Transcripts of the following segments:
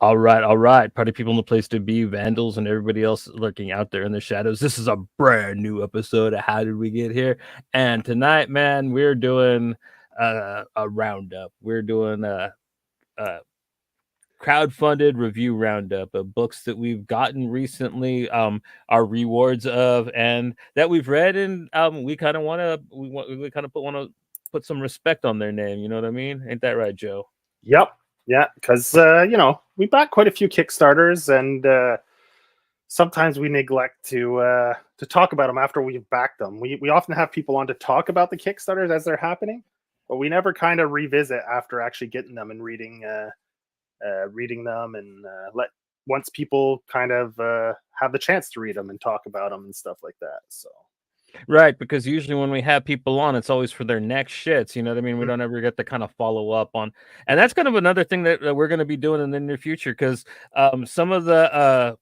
All right. Party people in the place to be, vandals, and everybody else lurking out there in the shadows. This is a brand new episode of How Did We Get Here? And tonight, man, we're doing a roundup. We're doing a crowdfunded review roundup of books that we've gotten recently, our rewards of, and that we've read, and we kind of we kind of want to put some respect on their name. You know what I mean? Ain't that right, Joe? Yep. Yeah, because we back quite a few Kickstarters, and sometimes we neglect to talk about them after we've backed them. We often have people on to talk about the Kickstarters as they're happening, but we never kind of revisit after actually getting them and reading them, and let once people kind of have the chance to read them and talk about them and stuff like that. So. Right, because usually when we have people on, it's always for their next shits. You know what I mean? We don't ever get to kind of follow up on, and that's kind of another thing that we're going to be doing in the near future. Because some of the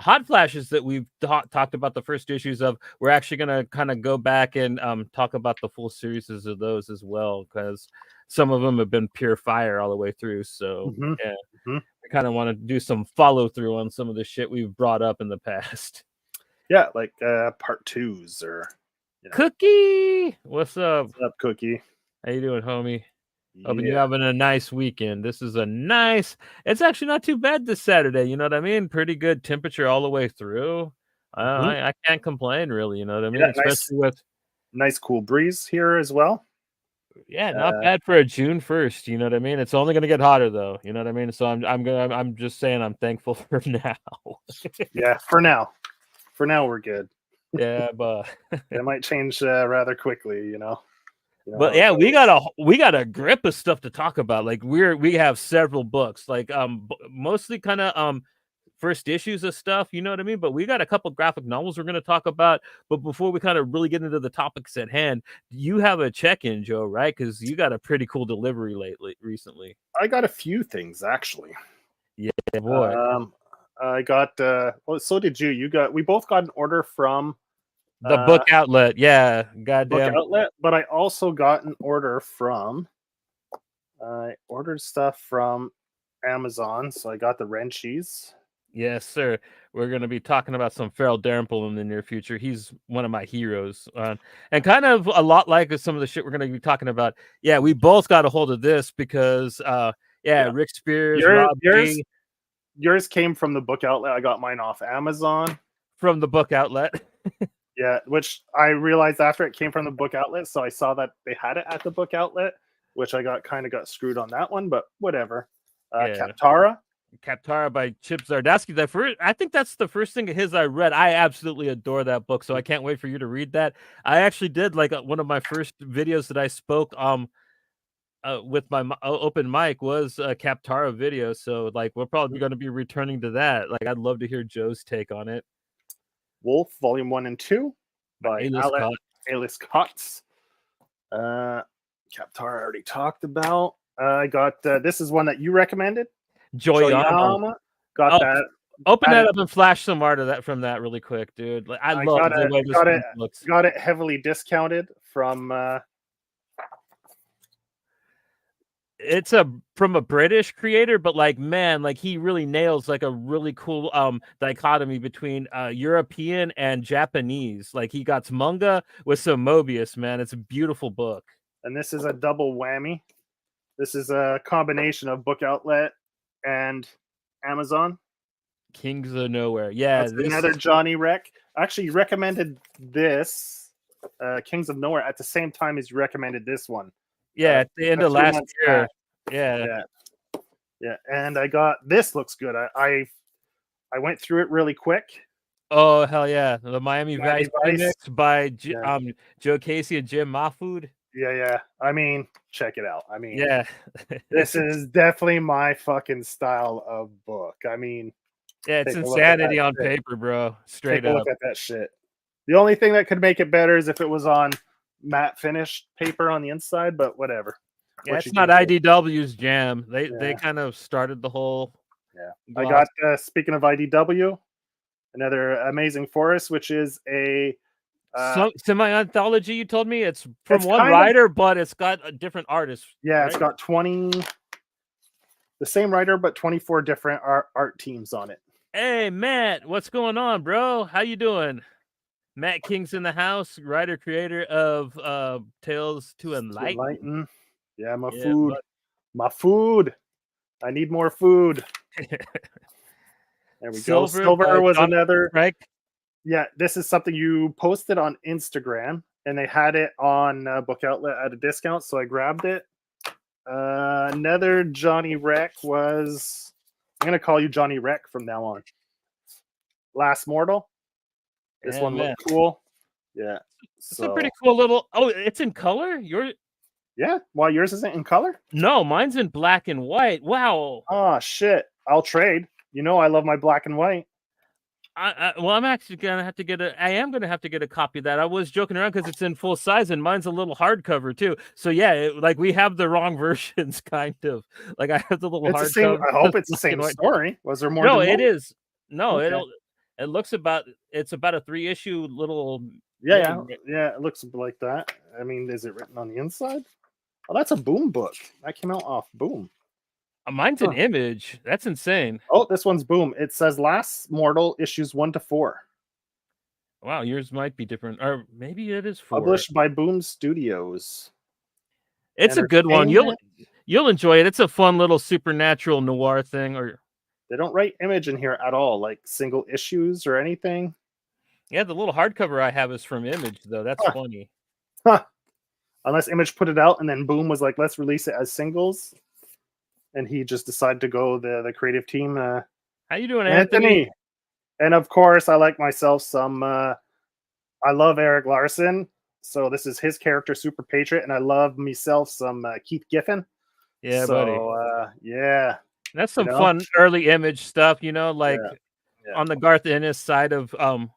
hot flashes that we've talked about the first issues of, we're actually going to kind of go back and talk about the full series of those as well. Because some of them have been pure fire all the way through. So yeah, we kind of want to do some follow through on some of the shit we've brought up in the past. Yeah, like part twos or Cookie, what's up? What's up, Cookie? How you doing, homie? Hoping you're having a nice weekend. This is it's actually not too bad this Saturday. You know what I mean? Pretty good temperature all the way through. I can't complain, really. You know what I mean? Yeah, especially with nice cool breeze here as well. Yeah, not bad for a June 1st. You know what I mean? It's only going to get hotter though. You know what I mean? So I'm just saying I'm thankful for now. Yeah, for now. For now, we're good. Yeah, but it might change rather quickly, you know. But yeah, we got a grip of stuff to talk about. Like we have several books, like mostly kind of first issues of stuff. You know what I mean? But we got a couple graphic novels we're going to talk about. But before we kind of really get into the topics at hand, you have a check-in, Joe, right? Because you got a pretty cool delivery recently. I got a few things actually. Yeah, boy. I got well, so did you. We both got an order from the book outlet. Yeah, goddamn book outlet. But I also got an order from I ordered stuff from Amazon, so I got the wrenchies. Yes, sir. We're going to be talking about some Farrell Dalrymple in the near future. He's one of my heroes, and kind of a lot like some of the shit we're going to be talking about. Yeah, we both got a hold of this because Rick Spears, yours came from the book outlet. I got mine off Amazon. From the book outlet. Yeah, which I realized after it came from the book outlet, so I saw that they had it at the book outlet, which I got screwed on that one, but whatever. Captara by Chip Zdarsky. I think that's the first thing of his I read. I absolutely adore that book, so I can't wait for you to read that. I actually did one of my first videos that I spoke with my open mic was a Captara video, so we're probably going to be returning to that. I'd love to hear Joe's take on it. Wolf Volume 1 and 2 by Alice Cox. Captara I already talked about. I got this is one that you recommended. Joyama. Got that. Open that up and flash some art of from that really quick, dude. I love the way this one looks. Got it heavily discounted from it's from a British creator, but he really nails a really cool dichotomy between European and Japanese. He got manga with some Mobius, man. It's a beautiful book. And this is a double whammy. This is a combination of book outlet and Amazon. Kings of Nowhere. Yeah, another Johnny Rec. Actually, you recommended this Kings of Nowhere at the same time as you recommended this one. Yeah, at the end of last year. Yeah. And I got this. Looks good. I went through it really quick. Oh hell yeah! The Miami Vice remix by Joe Casey and Jim Mahfood. Yeah. I mean, check it out. I mean, yeah, this is definitely my fucking style of book. I mean, yeah, it's insanity on paper, bro. Straight up. Look at that shit. The only thing that could make it better is if it was on matte finish paper on the inside, but whatever. Yeah, it's not IDW's jam. They kind of started the whole. Yeah, I got speaking of IDW, another Amazing Forest, which is a semi-anthology. You told me it's from one writer, but it's got a different artist. Yeah, right? It's got 20. The same writer, but 24 different art teams on it. Hey, Matt, what's going on, bro? How you doing? Matt King's in the house, writer creator of Tales to To Enlighten. enlighten. Yeah, my Yeah, food. My food. I need more food. There we go. Silver by Silver was Jonathan another. Frank. Yeah, this is something you posted on Instagram, and they had it on Book Outlet at a discount, so I grabbed it. Another Johnny Wreck was. I'm gonna call you Johnny Wreck from now on. Last Mortal. This Yeah, one man. looked cool. Yeah. It's a pretty cool little. Oh, it's in color. Yeah. Why yours isn't in color? No, mine's in black and white. Wow. Oh shit! I'll trade. You know I love my black and white. Well, I'm actually gonna have to get a. I am gonna have to get a copy of that. I was joking around because it's in full size and mine's a little hardcover too. So yeah, like we have the wrong versions, kind of. Like I have the little It's the same. hardcover. I hope it's the same story. Was there more? No, than it one? is. No, Okay. it looks about. It's about a 3-issue little. Yeah. It looks like that. I mean, is it written on the inside? Oh, that's a Boom book. That came out off Boom. Mine's an Image. That's insane. Oh, this one's Boom. It says Last Mortal issues 1 to 4. Wow, yours might be different, or maybe it is 4. Published by Boom Studios. It's a good one. You'll enjoy it. It's a fun little supernatural noir thing. Or they don't write Image in here at all, like single issues or anything. Yeah, the little hardcover I have is from Image, though. That's funny. Huh. Unless Image put it out and then Boom was like, let's release it as singles. And he just decided to go the creative team. How you doing, Anthony? And of course, I like myself some. I love Eric Larson, so this is his character, Super Patriot, and I love myself some Keith Giffen. Yeah, so, buddy. Yeah, that's some fun early Image stuff. Like on the Garth Ennis side of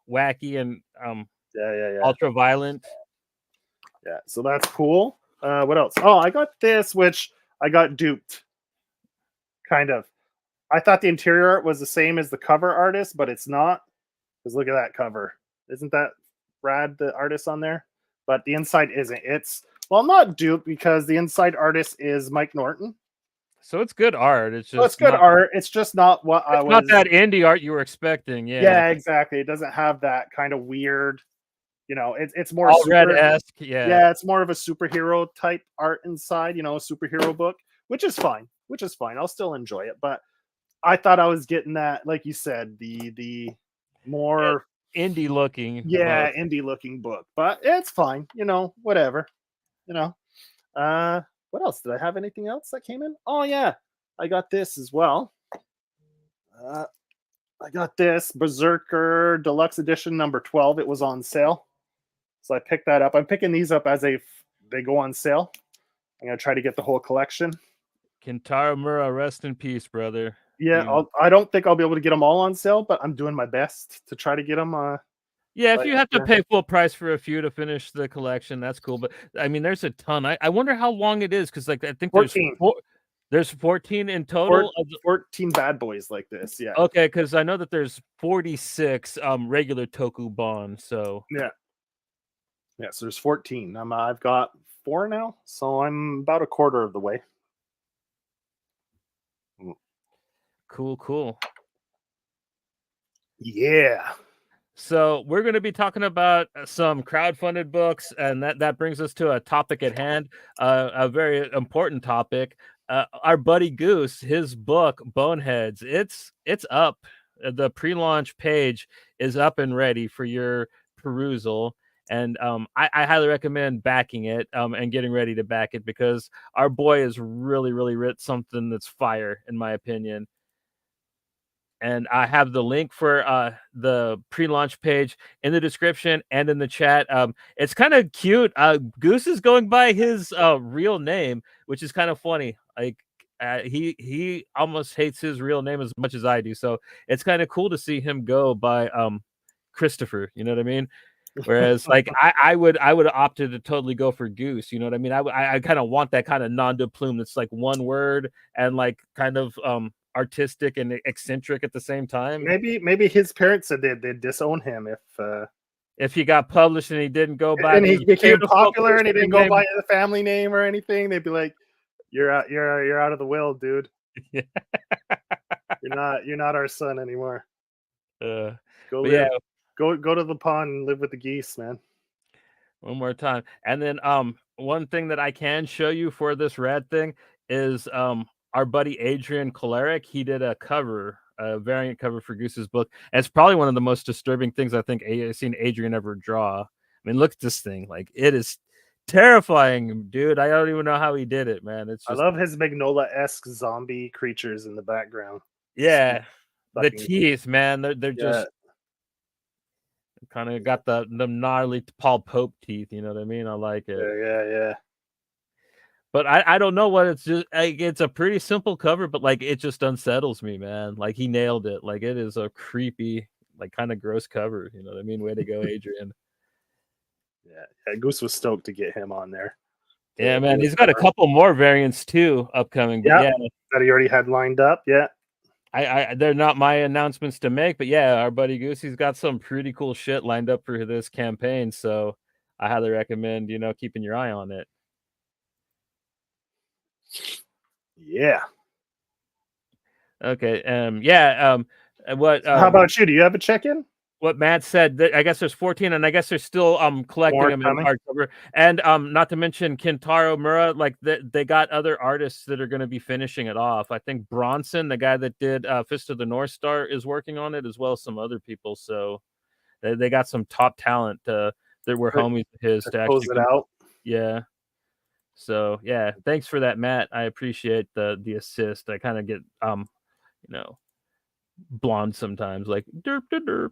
wacky and ultra violent. Yeah, so that's cool. What else? Oh, I got this, which I got duped. Kind of. I thought the interior art was the same as the cover artist, but it's not. Because look at that cover. Isn't that Brad, the artist on there? But the inside isn't. It's, well, not duped because the inside artist is Mike Norton. So it's good art. It's just it's good art. It's just not what I was. Not that indie art you were expecting. Yeah. Yeah, exactly. It doesn't have that kind of weird, it's more all red-esque. Yeah. Yeah, it's more of a superhero type art inside, a superhero book, which is fine. I'll still enjoy it, but I thought I was getting that, like you said, the more indie looking. Yeah, indie looking book. But it's fine, whatever. What else? Did I have anything else that came in? Oh yeah, I got this as well. I got this Berserker Deluxe Edition number 12. It was on sale. So I picked that up. I'm picking these up as they go on sale. I'm going to try to get the whole collection. Kentaro Mura, rest in peace, brother. Yeah, I don't think I'll be able to get them all on sale, but I'm doing my best to try to get them. Yeah, if you have to pay full price for a few to finish the collection, that's cool. But I mean, there's a ton. I wonder how long it is, because I think 14. There's 14 in total. 14 bad boys like this. Yeah. Okay, because I know that there's 46 regular Tokubon. So yeah. So there's 14. I've got 4 now, so I'm about a quarter of the way. Cool. Yeah. So we're going to be talking about some crowdfunded books, and that brings us to a topic at hand, a very important topic. Our buddy Goose, his book Boneheads, it's up. The pre-launch page is up and ready for your perusal. And I highly recommend backing it and getting ready to back it, because our boy has really written something that's fire, in my opinion. And I have the link for the pre-launch page in the description and in the chat. It's kind of cute. Goose is going by his real name, which is kind of funny. Like he almost hates his real name as much as I do. So it's kind of cool to see him go by Christopher. You know what I mean? Whereas like I would have opted to totally go for Goose. You know what I mean? I kind of want that kind of nom de plume that's like one word and like kind of artistic and eccentric at the same time. Maybe his parents said they'd disown him if he got published and he didn't go by, and he became popular and he didn't go by the family name or anything. They'd be like, "You're out of the will, dude." Yeah. You're not our son anymore. Uh, Go but yeah, live. Go to the pond and live with the geese, man. one more time. And then one thing that I can show you for this rad thing is our buddy Adrian Koleric. He did a variant cover for Goose's book. And it's probably one of the most disturbing things I think I've seen Adrian ever draw. I mean, look at this thing. Like, it is terrifying, dude. I don't even know how he did it, man. It's I just, love his Magnola-esque zombie creatures in the background. yeah. The Fucking teeth, man. They're yeah, just kind of got the gnarly Paul Pope teeth, you know what I mean? I like it. yeah. But I don't know what it's just like, it's a pretty simple cover, but like it just unsettles me, man. Like he nailed it. Like it is a creepy, like kind of gross cover. You know what I mean? Way to go, Adrian. Yeah. Goose was stoked to get him on there. Yeah, Do man. a He's got a cover. couple more variants too upcoming. But Yeah, yeah, that he already had lined up. Yeah. I they're not my announcements to make, but yeah, our buddy Goosey's got some pretty cool shit lined up for this campaign. So I highly recommend, keeping your eye on it. Yeah. Okay. Yeah. What So how about you? Do you have a check-in? what Matt said, I guess there's 14, and I guess they're still collecting More them in coming? hardcover. And not to mention Kintaro Mura, like they got other artists that are going to be finishing it off. I think Bronson, the guy that did Fist of the North Star, is working on it, as well as some other people. So they got some top talent that were To, homies of his to to close actually it out. yeah. So yeah, thanks for that, Matt. I appreciate the assist. I kind of get you know blonde sometimes, like derp derp.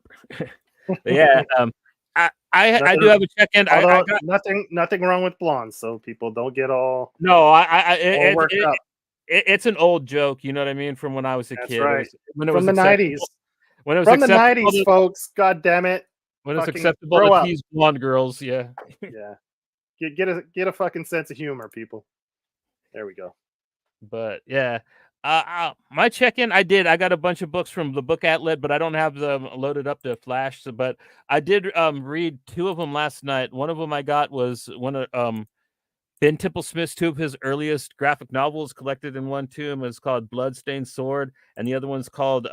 But yeah, I do Nothing, have a check-in. I although got nothing wrong with blondes, so people don't get all no, worked up. it's an old joke, you know what I mean, from when I was a That's kid. It right. was when it From was the '90s. acceptable. When it was From the acceptable '90s, to folks. God damn it. when it's Fucking acceptable to grow up. tease blonde girls, yeah. Yeah. Get a fucking sense of humor, people. There we go. But yeah, my check-in, I got a bunch of books from the book outlet, but I don't have them loaded up to Flash. So, but I did read two of them last night. One of them I got was one of Ben Temple-Smith's two of his earliest graphic novels collected in one tomb. It's called Bloodstained Sword, and the other one's called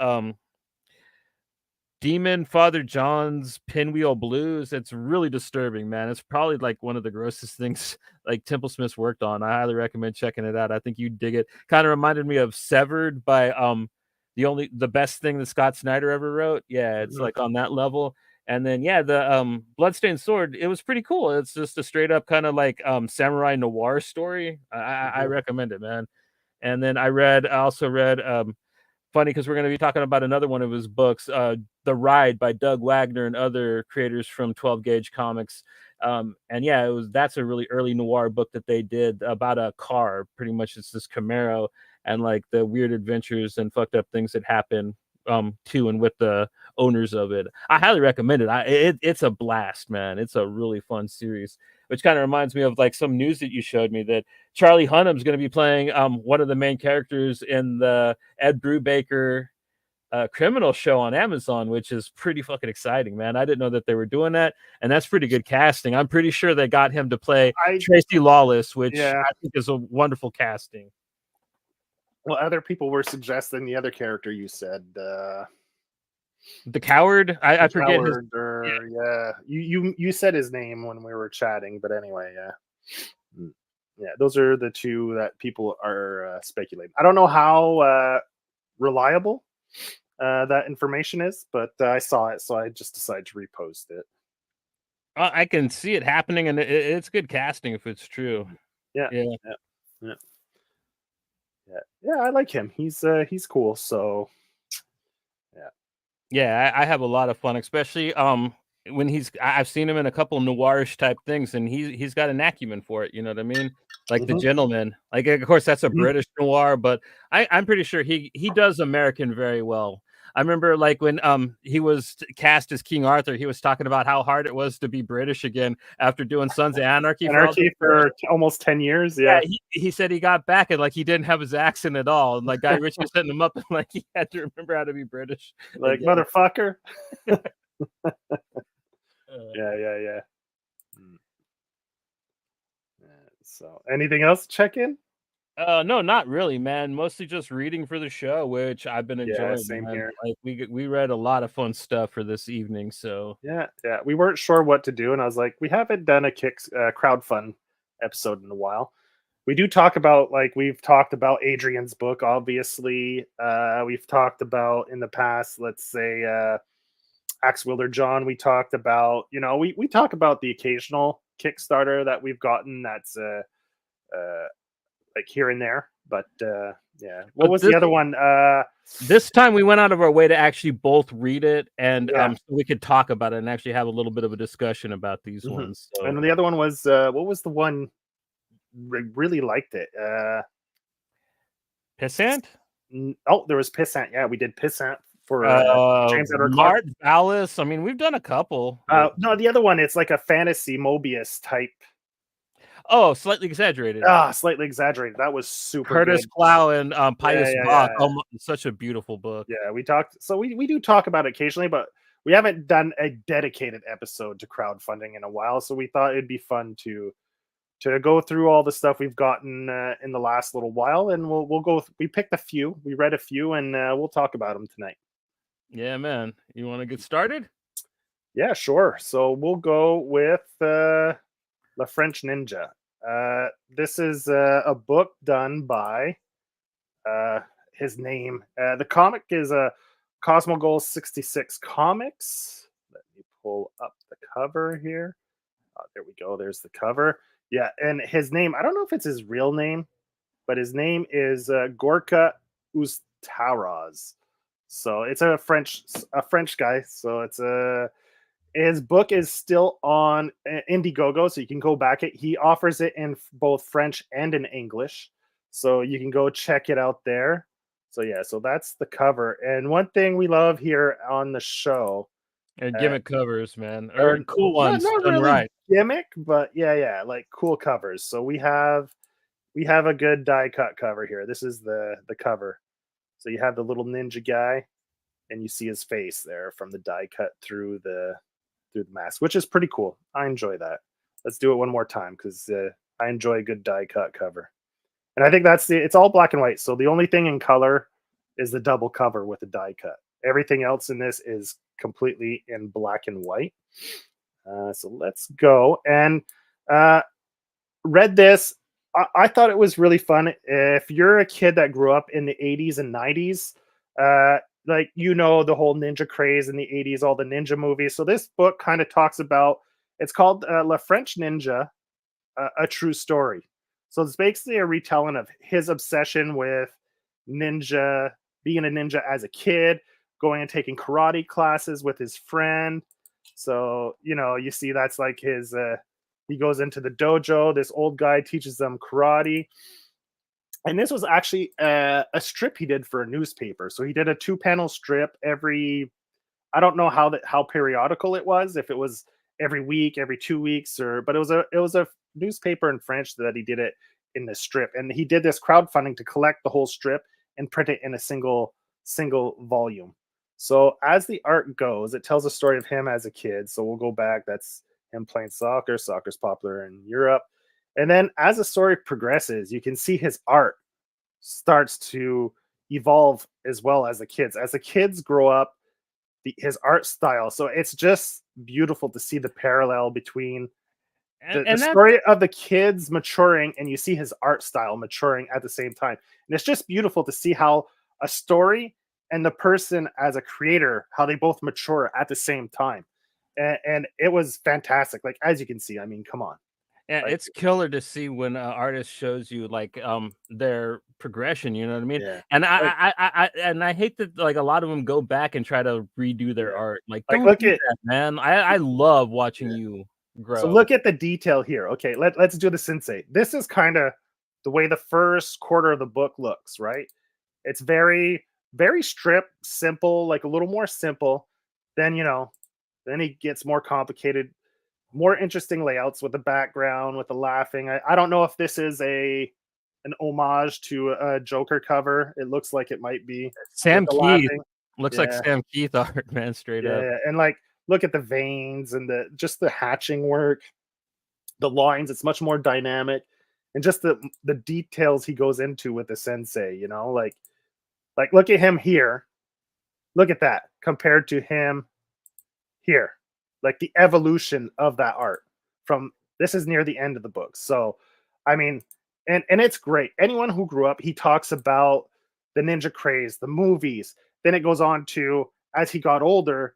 Demon Father John's Pinwheel Blues. It's really disturbing, man. It's probably like one of the grossest things like Temple Smith's worked on. I highly recommend checking it out. I think you'd dig it. Kind of reminded me of Severed by the best thing that Scott Snyder ever wrote. Yeah, it's Mhm. like on that level. And then yeah, the Bloodstained Sword, it was pretty cool. It's just a straight up kind of like samurai noir story. I Mhm. recommend it, man. And then I also read funny because we're going to be talking about another one of his books, The Ride by Doug Wagner and other creators from 12 Gauge Comics. And yeah, that's a really early noir book that they did about a car. Pretty much it's this Camaro and like the weird adventures and fucked up things that happen to and with the owners of it. I highly recommend it. It's a blast, man. It's a really fun series, which kind of reminds me of like some news that you showed me that Charlie Hunnam's going to be playing one of the main characters in the Ed Brubaker criminal show on Amazon, which is pretty fucking exciting, man. I didn't know that they were doing that, and that's pretty good casting. I'm pretty sure they got him to play Tracy Lawless, which Yeah. I think is a wonderful casting. Well, other people were suggesting the other character you said, The Coward, I forget his. Howard, or yeah, you said his name when we were chatting, but anyway, yeah, yeah, those are the two that people are speculating. I don't know how reliable that information is, but I saw it, so I just decided to repost it. I can see it happening, and it's good casting if it's true. Yeah, Yeah. yeah. I like him. He's cool. So Yeah, I have a lot of fun, especially when I've seen him in a couple noirish type things, and he's got an acumen for it. You know what I mean? Like The Mhm. Gentleman. Like, of course, that's a Mhm. British noir, but I'm pretty sure he does American very well. I remember like when he was cast as King Arthur, he was talking about how hard it was to be British again after doing Sons of Anarchy for all Anarchy for almost 10 years. yeah, Yeah, he said he got back and like he didn't have his accent at all, and like Guy Ritchie was setting him up, and like he had to remember how to be British like again. motherfucker. Uh, Yeah. Mm. So, anything else to check in? No, not really, man. Mostly just reading for the show, which I've been Yeah, enjoying, same man. here. Like we read a lot of fun stuff for this evening, so Yeah, yeah. We weren't sure what to do, and I was like, we haven't done a crowdfund episode in a while. We do talk about, like, we've talked about Adrian's book, obviously. We've talked about in the past, let's say, Axe Wilder John. We talked about, we talk about the occasional Kickstarter that we've gotten that's uh like here and there. But yeah, what but was the other one? this time we went out of our way to actually both read it and Yeah. so we could talk about it and actually have a little bit of a discussion about these Mhm. ones. And So then the other one was what was the one really liked it? Pissant? Oh, there was Pissant. Yeah, we did Pissant for James Edward Clark. Mart Vallis. I mean, we've done a couple. But No, the other one, it's like a fantasy Mobius type. oh, slightly exaggerated. Slightly exaggerated. That was super Curtis good. Clow and Yeah, Pius yeah, Bach. yeah. Such a beautiful book. Yeah, we talked. So we do talk about it occasionally, but we haven't done a dedicated episode to crowdfunding in a while. So we thought it'd be fun to go through all the stuff we've gotten in the last little while, and we'll go. We picked a few, we read a few, and we'll talk about them tonight. Yeah, man. You want to get started? Yeah, sure. So we'll go with La French Ninja. This is a book done by his name. The comic is a Cosmogol 66 Comics. Let me pull up the cover here. There we go. There's the cover. Yeah, and his name, I don't know if it's his real name, but his name is Gorka Ustaraz. So it's a French guy. So it's a his book is still on Indiegogo, so you can go back it. He offers it in both French and in English, so you can go check it out there. So yeah, so that's the cover. And one thing we love here on the show, And uh, gimmick covers, man. or Or cool not ones not done really right. gimmick, but yeah, like cool covers. So we have a good die cut cover here. This is the cover. So you have the little ninja guy, and you see his face there from the die cut through the mask, which is pretty cool. I enjoy that. Let's do it one more time because I enjoy a good die cut cover. And I think it's all black and white. So the only thing in color is the double cover with the die cut. Everything else in this is completely in black and white. So let's go. And uh, read this. I thought it was really fun. If you're a kid that grew up in the 80s and 90s, like the whole ninja craze in the 80s, all the ninja movies. So this book kind of talks about. It's called La French Ninja, a true story. So it's basically a retelling of his obsession with ninja, being a ninja as a kid, going and taking karate classes with his friend. So you see that's like his. He goes into the dojo. This old guy teaches them karate, and this was actually a strip he did for a newspaper. So he did a 2-panel strip every. I don't know how periodical it was. If it was every week, every 2 weeks, but it was a newspaper in French that he did it in this strip, and he did this crowdfunding to collect the whole strip and print it in a single volume. So as the art goes, it tells a story of him as a kid. So we'll go back. That's him playing soccer. Soccer's popular in Europe. And then as the story progresses, you can see his art starts to evolve as well as the kids. As the kids grow up, his art style. So it's just beautiful to see the parallel between the And that story of the kids maturing and you see his art style maturing at the same time. And it's just beautiful to see how a story and the person as a creator, how they both mature at the same time. And it was fantastic. Like, as you can see, I mean, come on. yeah, Like, it's killer to see when an artist shows you like their progression, you know what I mean? yeah. And Like, I hate that like a lot of them go back and try to redo their yeah. art. Like Like, don't look do at that, man. I love watching yeah. you So grow. look at the detail here. Okay, let's do the sensei. This is kind of the way the first quarter of the book looks, right? It's very, very stripped, simple, like a little more simple. Then, then he gets more complicated, more interesting layouts with the background, with the laughing. I don't know if this is an homage to a Joker cover. It looks like it might be with Sam the Keith laughing. looks like Yeah, Sam Keith art, man, straight yeah, up. yeah. And like look at the veins and the hatching work, the lines. It's much more dynamic. and just the details he goes into with the sensei, you know, like look at him here, look at that compared to him here, like the evolution of that art from this is near the end of the book. So I mean, and it's great. Anyone who grew up, he talks about the ninja craze, the movies. Then it goes on to as he got older,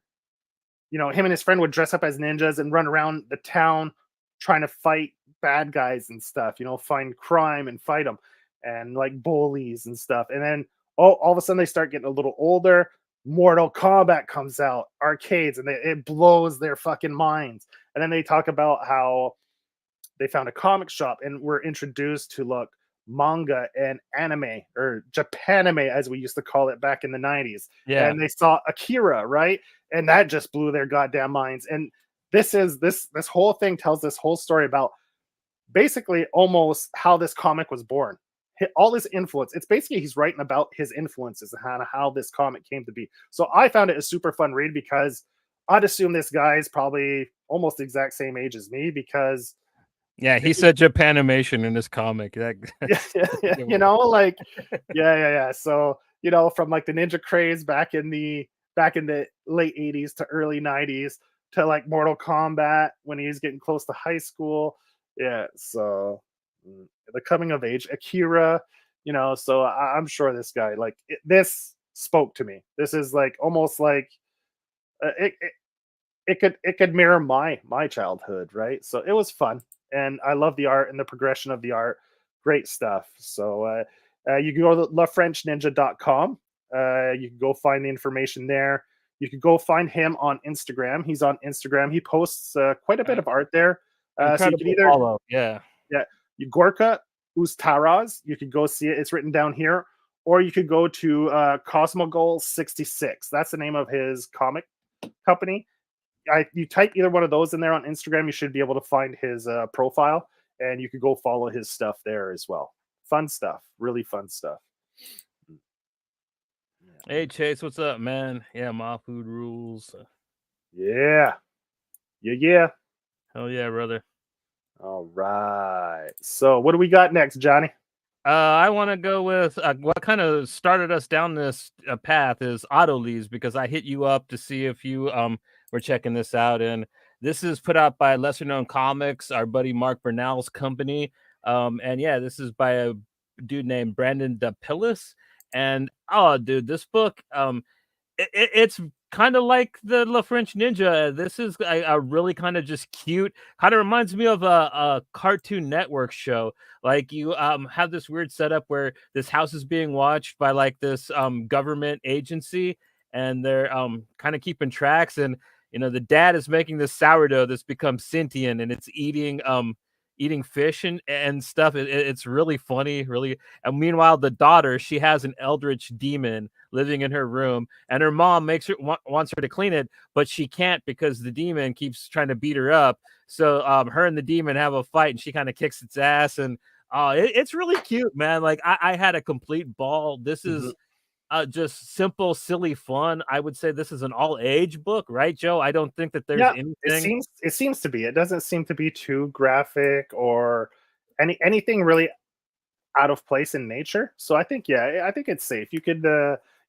you know, him and his friend would dress up as ninjas and run around the town trying to fight bad guys and stuff, you know, find crime and fight them and like bullies and stuff. And then all of a sudden they start getting a little older. Mortal Kombat comes out, arcades, and it blows their fucking minds. And then they talk about how they found a comic shop and were introduced to look manga and anime or Japanime as we used to call it back in the 90s. Yeah. And they saw Akira, right? And that just blew their goddamn minds. And this whole thing tells this whole story about basically almost how this comic was born. All this influence. It's basically he's writing about his influences and how this comic came to be. So I found it a super fun read because I'd assume this guy's probably almost the exact same age as me because yeah, he said Japanimation in his comic. yeah, you know, like yeah. So, you know, from like the ninja craze back in the late 80s to early 90s to like Mortal Kombat when he was getting close to high school. Yeah, so the coming of age, Akira, you know, so I'm sure this guy like this spoke to me. This is like almost like it could mirror my childhood, right? So it was fun, and I love the art and the progression of the art. Great stuff. So you can go to lafrenchninja.com. You can go find the information there. You can go find him on Instagram. He's on Instagram. He posts quite a bit of art there. So you can either follow. Yeah, Gorka Ustaraz. You could go see it. It's written down here, or you could go to Cosmogol 66. That's the name of his comic company. You type either one of those in there on Instagram, you should be able to find his profile, and you could go follow his stuff there as well. Fun stuff, really fun stuff. Hey Chase, what's up, man? Yeah, my food rules. Yeah. Hell yeah, brother. All right. So what do we got next, Johnny? I want to go with what kind of started us down this path is auto leads because I hit you up to see if you were checking this out, and this is put out by Lesser Known Comics, our buddy Mark Bernal's company, and yeah, this is by a dude named Brandon DePillis, and oh, dude, this book, it's kind of like the La French Ninja. This is a really kind of just cute, kind of reminds me of a Cartoon Network show. Like you have this weird setup where this house is being watched by like this government agency, and they're kind of keeping tracks. And you know, the dad is making this sourdough that's become sentient, and it's eating fish and stuff. It's really funny, really. And meanwhile, the daughter, she has an eldritch demon living in her room, and her mom wants her to clean it, but she can't because the demon keeps trying to beat her up. So her and the demon have a fight, and she kind of kicks its ass. And it's really cute, man. Like I had a complete ball. This is just simple, silly fun. I would say this is an all-age book, right, Joe? I don't think that there's anything. It seems to be. It doesn't seem to be too graphic or anything really out of place in nature. So I think it's safe. You could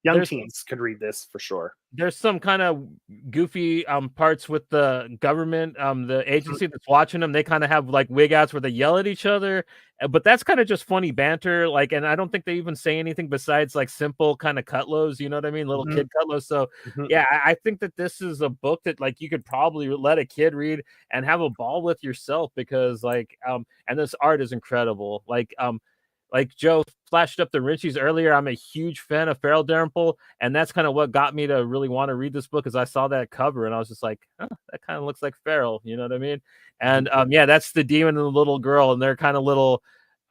young teens could read this for sure. There's some kind of goofy parts with the government, the agency that's watching them. They kind of have like wig outs where they yell at each other, but that's kind of just funny banter. Like, and I don't think they even say anything besides like simple kind of cutlos. You know what I mean? Little kid cutlos. So yeah, I think that this is a book that like you could probably let a kid read and have a ball with yourself because like and this art is incredible. Like Joe flashed up the Richies earlier. I'm a huge fan of Farrell Dalrymple, and that's kind of what got me to really want to read this book. As I saw that cover, and I was just like, that kind of looks like Farrell. You know what I mean? And yeah, that's the demon and the little girl, and their kind of little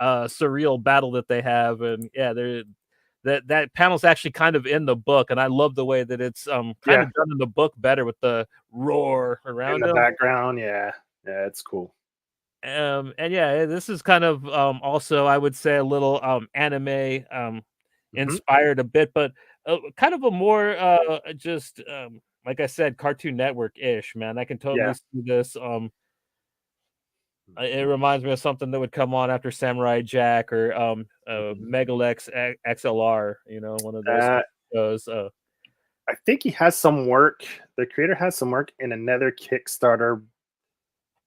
surreal battle that they have. And yeah, that panel's actually kind of in the book, and I love the way that it's kind of done in the book better with the roar around in the background. Yeah, it's cool. And yeah, this is kind of also I would say a little anime inspired a bit, but kind of a more just like I said, Cartoon Network ish, man. I can totally see this It reminds me of something that would come on after Samurai Jack or Megalex XLR. You know, one of those shows. I think he has some work. The creator has some work in another Kickstarter.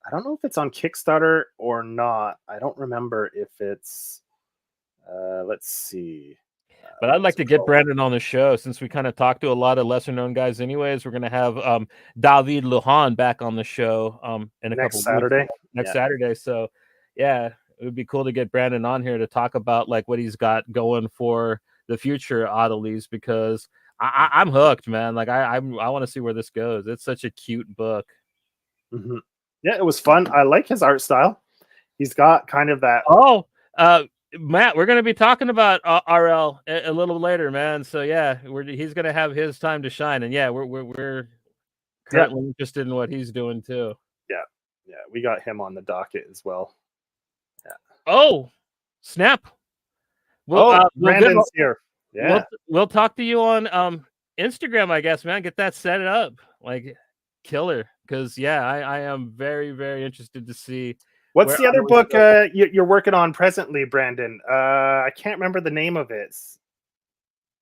I don't know if it's on Kickstarter or not. I don't remember if it's. Let's see. But I'd like to get Brandon on the show since we kind of talked to a lot of lesser known guys. Anyways, we're gonna have David Lujan back on the show in a couple Saturday. Weeks. Next Saturday. So yeah, it would be cool to get Brandon on here to talk about like what he's got going for the future oddities because I'm hooked, man. Like I want to see where this goes. It's such a cute book. Mm-hmm. Yeah, it was fun. I like his art style. He's got kind of that. Matt, we're going to be talking about RL a little later, man. So yeah, he's going to have his time to shine, and yeah, we're currently interested in what he's doing too. Yeah, we got him on the docket as well. Yeah. Oh, snap! Brandon's here. Yeah, we'll talk to you on Instagram, I guess, man. Get that set up, like killer, because yeah, I am very, very interested to see. What's the other book you're working on presently, Brandon? I can't remember the name of it.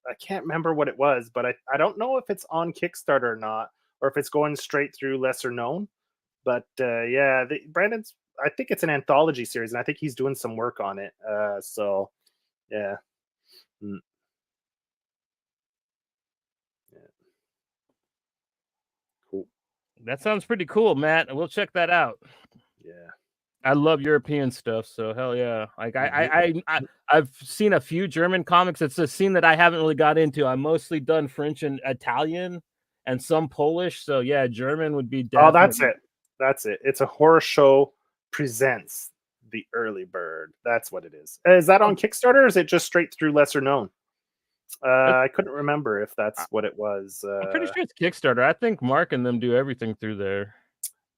I can't remember what it was, but I don't know if it's on Kickstarter or not, or if it's going straight through lesser known. But yeah, Brandon's. I think it's an anthology series, and I think he's doing some work on it. So yeah. Mm. Yeah. Cool. That sounds pretty cool, Matt. We'll check that out. Yeah. I love European stuff, so hell yeah. Like I've seen a few German comics. It's a scene that I haven't really got into. I'm mostly done French and Italian and some Polish. So yeah, German would be definitely. Oh, that's it. It's a horror show presents The Early Bird. That's what it is. Is that on Kickstarter or is it just straight through lesser known? I couldn't remember if that's what it was. I'm pretty sure it's Kickstarter. I think Mark and them do everything through there.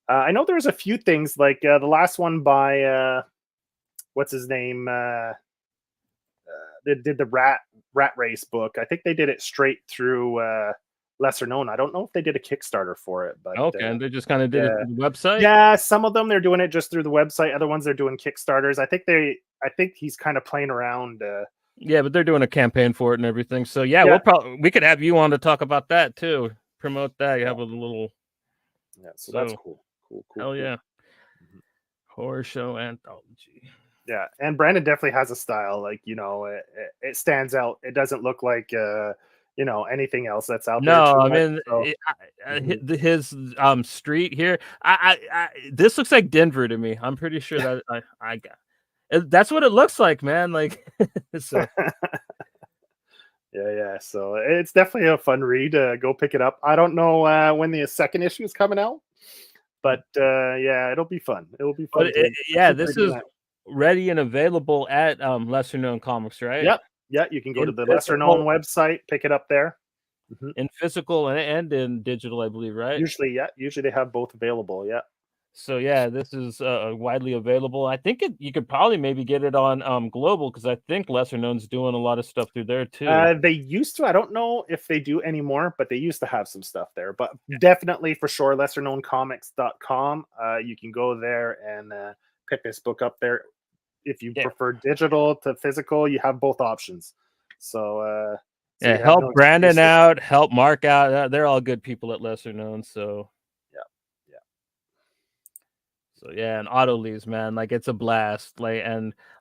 I know there's a few things like the last one by what's his name? They did the rat race book. I think they did it straight through lesser known. I don't know if they did a Kickstarter for it, but okay, and they just kind of did it through the website. Yeah, some of them they're doing it just through the website. Other ones they're doing Kickstarters. I think he's kind of playing around. Yeah, but they're doing a campaign for it and everything. So yeah, we could have you on to talk about that too. Promote that. You have a little. Yeah, so that's cool. Cool. Hell yeah. Mm-hmm. Horror show anthology. Yeah, and Brandon definitely has a style. Like, you know, it stands out. It doesn't look like you know, anything else that's out there. No, I mean, so. His street here. This looks like Denver to me. I'm pretty sure that I got. That's what it looks like, man. Like, so. Yeah. So it's definitely a fun read. Go pick it up. I don't know when the second issue is coming out. But yeah, it'll be fun. It'll be fun. This is ready and available at Lesser Known Comics, right? Yep. Yeah, you can go to the Lesser Known website, pick it up there. Mm-hmm. In physical and in digital, I believe, right? Usually they have both available. Yeah. So yeah, this is widely available. I think you could probably maybe get it on global because I think Lesser Known's doing a lot of stuff through there too. They used to. I don't know if they do anymore, but they used to have some stuff there. But definitely for sure, lesserknowncomics.com. You can go there and pick this book up there. If you prefer digital to physical, you have both options. So help Brandon out, help Mark out. They're all good people at Lesser Known. So. So yeah, and auto leaves, man, like it's a blast. Like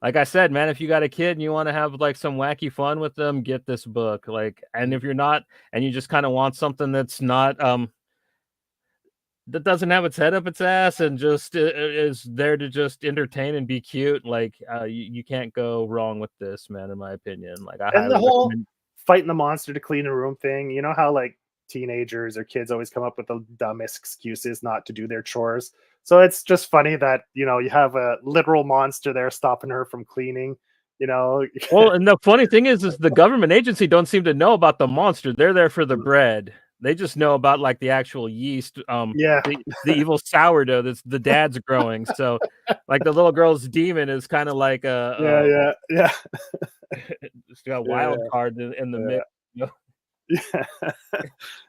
I said, man, if you got a kid and you want to have like some wacky fun with them, get this book. Like, and if you're not, and you just kind of want something that's not that doesn't have its head up its ass and just is there to just entertain and be cute, like you can't go wrong with this, man, in my opinion. Like and the whole fighting the monster to clean a room thing. You know how like teenagers or kids always come up with the dumbest excuses not to do their chores. So it's just funny that, you know, you have a literal monster there stopping her from cleaning, you know. Well, and the funny thing is the government agency don't seem to know about the monster. They're there for the bread. They just know about like the actual yeast, the evil sourdough that's the dad's growing. So like the little girl's demon is kind of like a just a wild card in the mix. You know?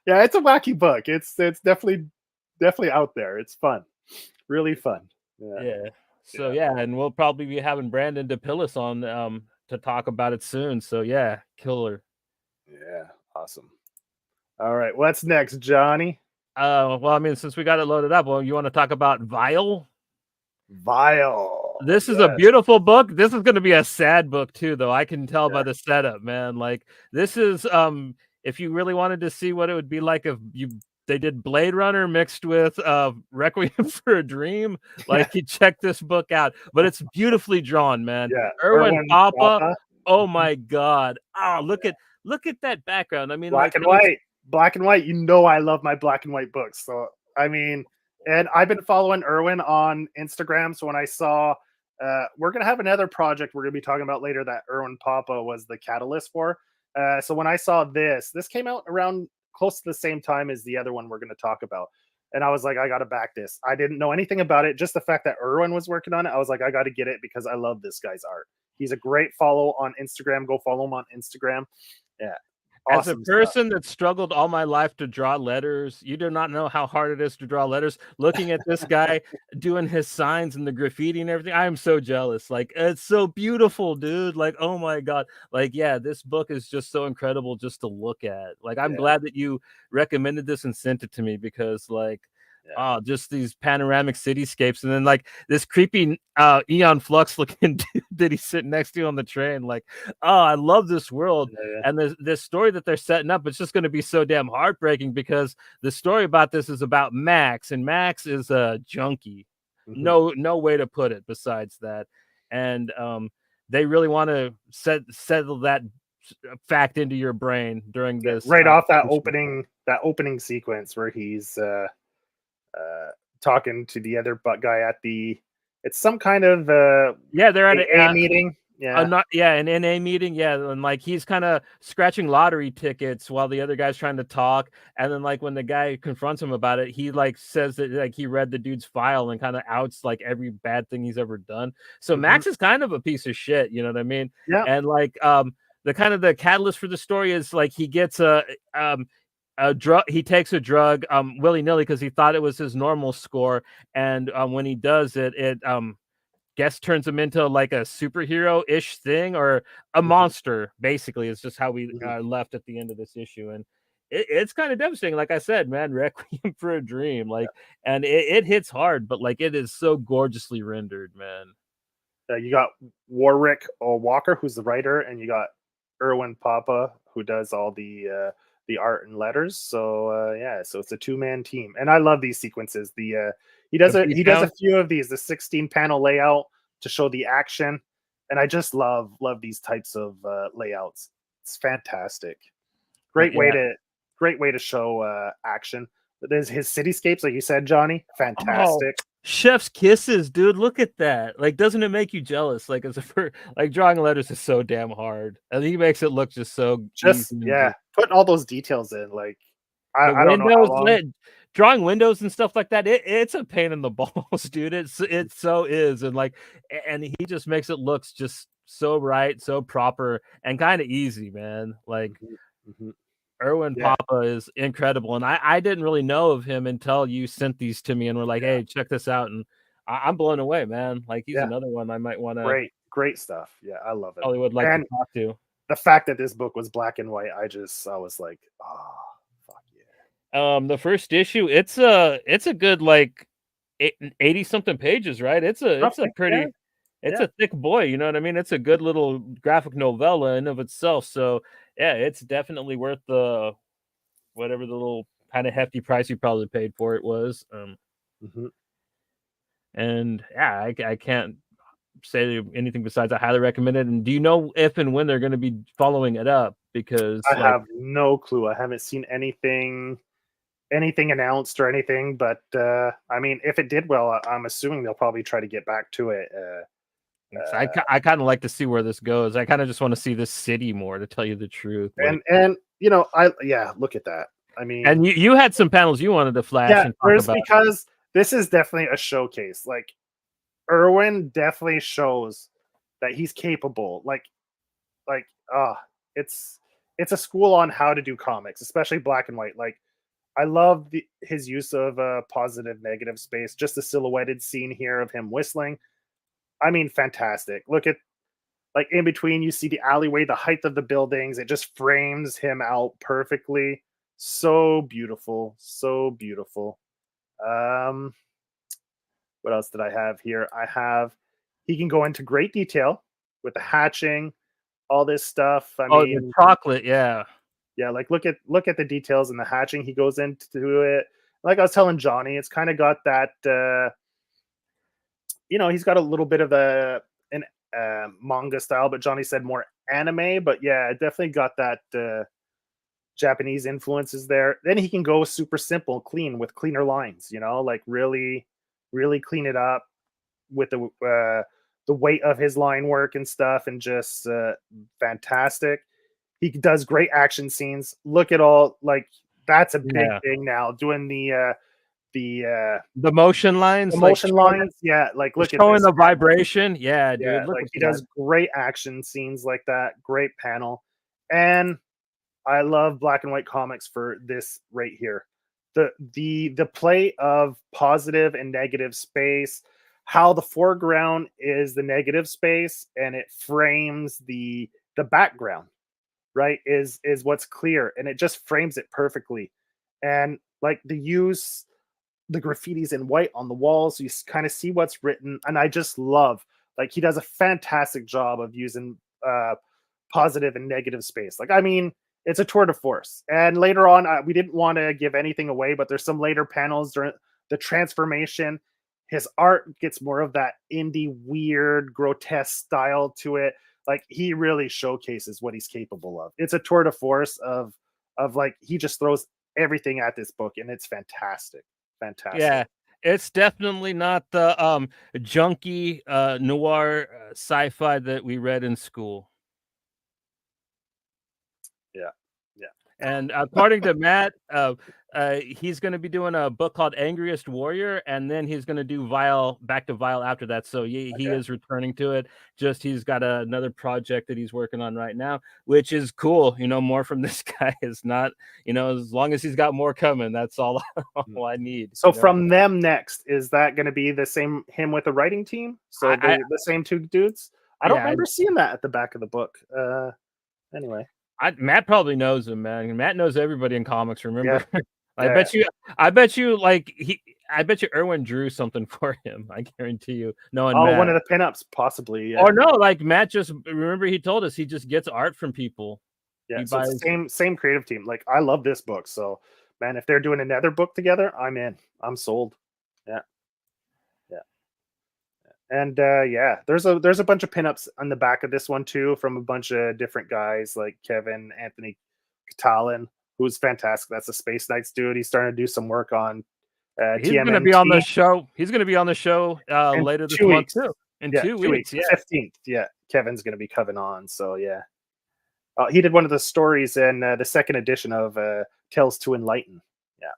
Yeah, it's a wacky book. It's definitely out there. It's fun, really fun. Yeah. So yeah, and we'll probably be having Brandon DePillis on to talk about it soon. So yeah, killer. Yeah, awesome. All right, what's next, Johnny? Well, I mean, since we got it loaded up, well, you want to talk about Vile? Vile. This is a Yes. beautiful book. This is going to be a sad book too, though. I can tell by Yeah. the setup, man. Like this is if you really wanted to see what it would be like if they did Blade Runner mixed with Requiem for a Dream, like you check this book out. But it's beautifully drawn, man. Yeah. Erwin Erwin Papa. Papa. Oh my god. Oh, look at that background. I mean, Black like and those, white. Black and white. You know I love my black and white books. So I mean, and I've been following Erwin on Instagram. So when I saw we're gonna have another project we're gonna be talking about later that Erwin Papa was the catalyst for. So when I saw this came out around close to the same time as the other one we're gonna talk about. And I was like, I gotta back this. I didn't know anything about it. Just the fact that Erwin was working on it, I was like, I gotta get it because I love this guy's art. He's a great follow on Instagram. Go follow him on Instagram. Yeah. as a Awesome stuff. person that struggled all my life to draw letters, you do not know how hard it is to draw letters. Looking at this guy doing his signs and the graffiti and everything, I am so jealous. Like, it's so beautiful, dude. Like, oh my God. Like, yeah, this book is just so incredible just to look at. Like, I'm glad that you recommended this and sent it to me because, like, just these panoramic cityscapes, and then like this creepy Eon Flux looking dude that he's sitting next to on the train. Like, oh, I love this world. And this story that they're setting up, it's just going to be so damn heartbreaking because the story about this is about Max, and Max is a junkie. No way to put it besides that. And they really want to settle that fact into your brain during this right off that opening sequence where he's talking to the other butt guy at it's some kind of they're at a meeting. an NA meeting. And like he's kind of scratching lottery tickets while the other guy's trying to talk. And then like when the guy confronts him about it, he like says that like he read the dude's file and kind of outs like every bad thing he's ever done. So Max is kind of a piece of shit, you know what I mean? Yeah. And like the catalyst for the story is like he gets a drug. He takes a drug willy-nilly because he thought it was his normal score, and when he does it guess turns him into like a superhero-ish thing or a monster. Basically, it's just how we left at the end of this issue, and it's kind of devastating. Like I said, man, Requiem for a Dream, like, and it hits hard, but like it is so gorgeously rendered, man. You got Warwick Walker, who's the writer, and you got Erwin Papa, who does all the art and letters. So so it's a two-man team, and I love these sequences. He does a few of these, the 16 panel layout to show the action, and I just love these types of layouts. It's fantastic. Great way to show action. There's his cityscapes, like you said, Johnny. Fantastic. Chef's kisses, dude. Look at that. Like, doesn't it make you jealous? Like, like drawing letters is so damn hard, and he makes it look just so putting all those details in. Like, I don't know how long. Drawing windows and stuff like that, it's a pain in the balls, dude. It so is, and like, and he just makes it look just so right, so proper, and kind of easy, man. Like. Erwin Papa is incredible, and I didn't really know of him until you sent these to me and were like, "Hey, check this out," and I'm blown away, man. Like he's another one I might want to. Great stuff. Yeah, I love it. Probably would like to talk to. The fact that this book was black and white, I was like, oh, fuck yeah. The first issue, it's a good like 80 something pages, right? It's a pretty. It's a thick boy, you know what I mean? It's a good little graphic novella in of itself. So yeah, it's definitely worth the whatever the little kind of hefty price you probably paid for it was. And yeah, I can't say anything besides I highly recommend it. And do you know if and when they're going to be following it up? Because I have no clue. I haven't seen anything announced or anything. But I mean, if it did well, I'm assuming they'll probably try to get back to it. I kind of like to see where this goes. I kind of just want to see this city more, to tell you the truth. Like, and you know, look at that. I mean, and you had some panels you wanted to flash. Yeah, and talk about. Because this is definitely a showcase. Like Erwin definitely shows that he's capable. It's a school on how to do comics, especially black and white. Like I love his use of positive negative space. Just a silhouetted scene here of him whistling. I mean, fantastic. Look at, like, in between, you see the alleyway, the height of the buildings. It just frames him out perfectly. So beautiful, so beautiful. Um, what else did I have here? I have, he can go into great detail with the hatching, all this stuff. I Oh, the mean, chocolate, yeah. yeah, like look at the details in the hatching. He goes into it. Like I was telling Johnny, it's kind of got that he's got a little bit of an manga style, but Johnny said more anime. But yeah, it definitely got that Japanese influences there. Then he can go super simple, clean with cleaner lines. Like really, really clean it up with the weight of his line work and stuff, and just fantastic. He does great action scenes. Look at all, like, that's a big Yeah. thing now. Doing the The motion lines, like emotion lines, yeah. Like, look at showing this. the vibration. Yeah, Yeah, dude. Look like at he that. does great action scenes like that. Great panel, and I love black and white comics for this right here. The play of positive and negative space, how the foreground is the negative space and it frames the background, right? Is what's clear, and it just frames it perfectly. And like the graffitis in white on the walls, you kind of see what's written, and I just love, like, he does a fantastic job of using positive and negative space. Like, I mean, it's a tour de force. And later on, we didn't want to give anything away, but there's some later panels during the transformation. His art gets more of that indie, weird, grotesque style to it. Like, he really showcases what he's capable of. It's a tour de force of like, he just throws everything at this book, and it's fantastic, fantastic. Yeah. It's definitely not the junky noir sci-fi that we read in school. Yeah, yeah. And according to Matt, he's going to be doing a book called Angriest Warrior, and then he's going to do back to Vile after that. So he Okay. is returning to it. Just he's got another project that he's working on right now, which is cool. More from this guy is not. As long as he's got more coming, that's all, all I need. So from them next, is that going to be the same him with a writing team? So the same two dudes? I don't Yeah, remember seeing that at the back of the book. Anyway, Matt probably knows him, man. Matt knows everybody in comics. Remember, yeah, I bet you, I bet you Erwin drew something for him. I guarantee you. Knowing Oh, Matt, one of the pinups, possibly. Yeah, or no, like Matt just remember he told us he just gets art from people. yeah. He So it's buys. the same creative team. Like, I love this book. So, man, if they're doing another book together, I'm in. I'm sold. Yeah, yeah. And yeah, there's a bunch of pinups on the back of this one too, from a bunch of different guys like Kevin Anthony Catalan, who's fantastic. That's a Space Knights dude. He's starting to do some work on He's going to be on the TMNT show. He's going to be on the show in later this 2 weeks. month too. In Yeah, 2 2 weeks. weeks, yeah. 15th. Yeah, Kevin's going to be coming on. So yeah, he did one of the stories in the second edition of Tales to Enlighten. Yeah,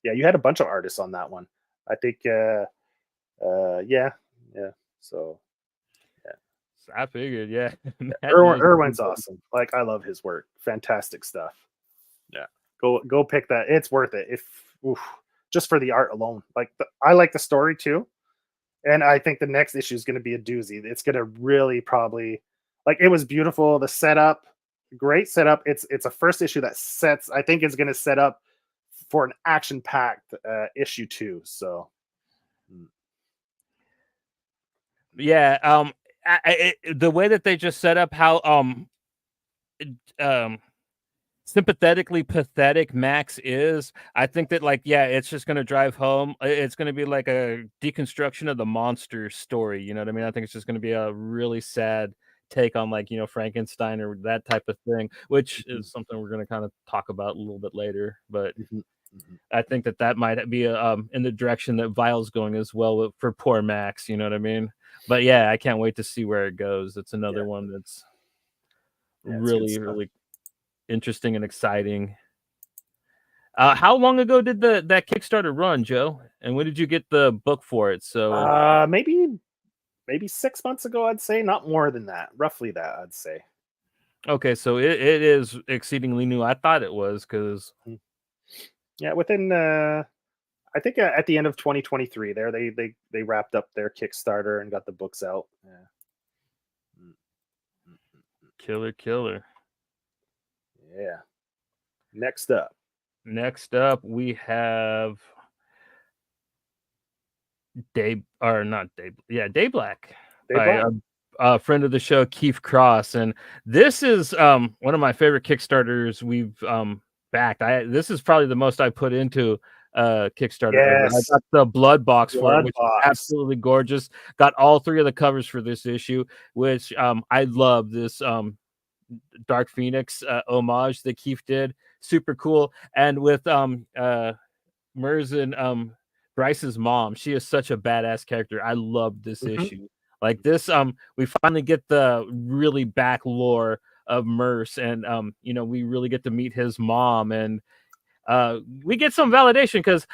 yeah. You had a bunch of artists on that one. I think. Yeah, yeah. So yeah, I figured, yeah. Matt knows Irwin's everybody. awesome. Like, I love his work. Fantastic stuff. Yeah, go pick that. It's worth it. If oof, just for the art alone. Like, I like the story too, and I think the next issue is going to be a doozy. It's going to really probably, like, it was beautiful. The setup, great setup. It's a first issue that sets. I think it's going to set up for an action packed issue 2. So. Yeah, the way that they just set up how um sympathetically pathetic Max is, I think that, like, yeah, it's just gonna drive home. It's gonna be like a deconstruction of the monster story. You know what I mean? I think it's just gonna be a really sad take on, like, Frankenstein or that type of thing, which Mhm, is something we're gonna kind of talk about a little bit later. But mhm, mhm. I think that might be in the direction that Vile's going as well for poor Max. You know what I mean? But yeah, I can't wait to see where it goes. It's Yeah, another one that's yeah, it's good really, stuff. really interesting and exciting. How long ago did that Kickstarter run, Joe? And when did you get the book for it? So Maybe 6 months ago, I'd say. Not more than that. Roughly that, I'd say. okay, so it is exceedingly new. I thought it was because Mhm. Yeah, within I think at the end of 2023, there they wrapped up their Kickstarter and got the books out. Yeah. Killer. Yeah. Next up. Next up, we have DayBlack by a friend of the show, Keef Cross, and this is one of my favorite Kickstarters we've backed. This is probably the most I put into Kickstarter ever. I got the blood box for it, which is absolutely gorgeous. Got all 3 of the covers for this issue, which I love this Dark Phoenix homage that Keef did. Super cool. And with Mers and Bryce's mom, she is such a badass character. I love this issue. Like this, we finally get the really back lore of Merce, and we really get to meet his mom, and we get some validation because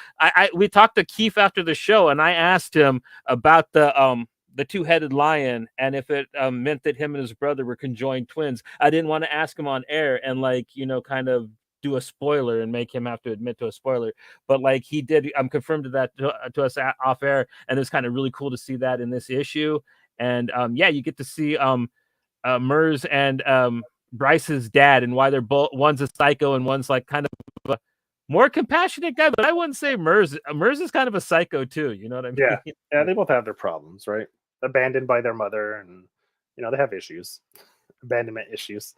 we talked to Keef after the show, and I asked him about the 2-headed lion and if it meant that him and his brother were conjoined twins. I didn't want to ask him on air and kind of do a spoiler and make him have to admit to a spoiler, but he did confirmed that to us off air, and it's kind of really cool to see that in this issue. And you get to see Mers and Bryce's dad, and why they're both, one's a psycho and one's kind of a more compassionate guy, but I wouldn't say Mers is kind of a psycho too, you know what I mean? Yeah, they both have their problems, right? Abandoned by their mother, and they have issues, abandonment issues.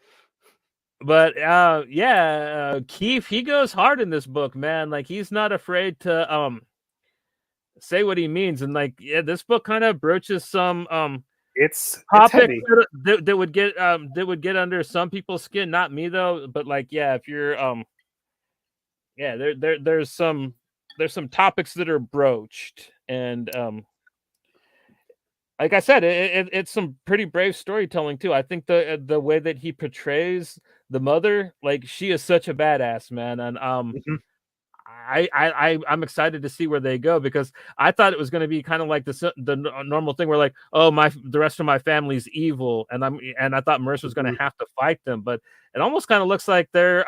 But Keef, he goes hard in this book, man. He's not afraid to say what he means, and this book kind of broaches some it's topics that would get under some people's skin. Not me though, but if you're there's some topics that are broached, and like I said, it's some pretty brave storytelling too. I think the way that he portrays the mother, she is such a badass, man, and I'm excited to see where they go, because I thought it was going to be kind of like the normal thing where the rest of my family's evil, and I thought Merce was going to have to fight them, but it almost kind of looks like they're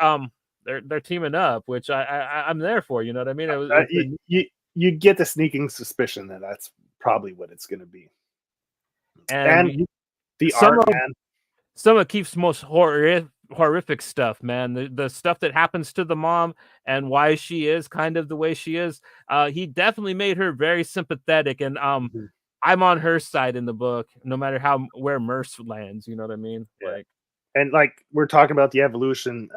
teaming up, which I'm there for. You know what I mean? You get the sneaking suspicion that that's probably what it's going to be. And the art, man. Some of Keef's most horrific stuff, man. The stuff that happens to the mom and why she is kind of the way she is. He definitely made her very sympathetic, and I'm on her side in the book, no matter where Merce lands. You know what I mean? Yeah. And we're talking about the evolution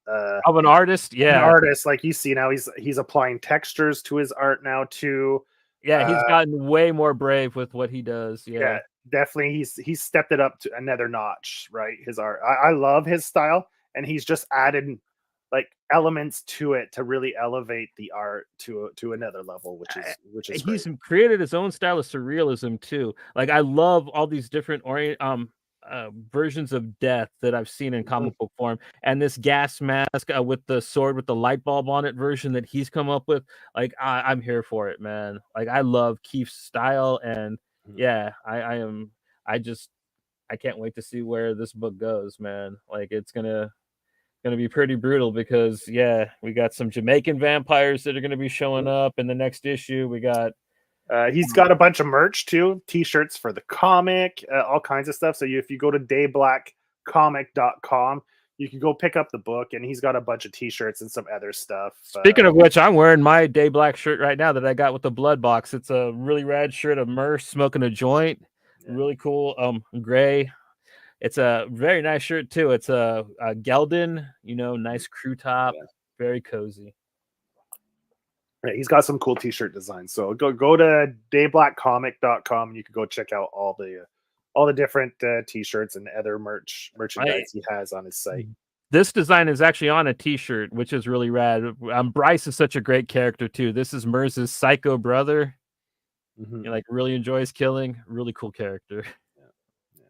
of an artist. Yeah, an artist. You see now, he's applying textures to his art now too. Yeah, he's gotten way more brave with what he does. Yeah, definitely. He's stepped it up to another notch, right? His art. I love his style, and he's just added elements to it to really elevate the art to another level, which is he's created his own style of surrealism too. I love all these different versions of death that I've seen in comic book form, and this gas mask with the sword with the light bulb on it version that he's come up with. I'm here for it, man. I love Keef's style, and I can't wait to see where this book goes, man. It's gonna be pretty brutal, because we got some Jamaican vampires that are gonna be showing up in the next issue. We got he's got a bunch of merch too, t-shirts for the comic, all kinds of stuff. So if you go to dayblackcomic.com, you can go pick up the book, and he's got a bunch of t-shirts and some other stuff. Speaking of which, I'm wearing my DayBlack shirt right now that I got with the blood box. It's a really rad shirt of Merce smoking a joint. Really cool, gray. It's a very nice shirt too. It's a Geldon, nice crew top, very cozy. Yeah, he's got some cool t-shirt designs. So go to dayblackcomic.com, and you can go check out all the different t-shirts and other merchandise he has on his site. This design is actually on a t-shirt, which is really rad. Bryce is such a great character too. This is Merce's psycho brother. He really enjoys killing. Really cool character.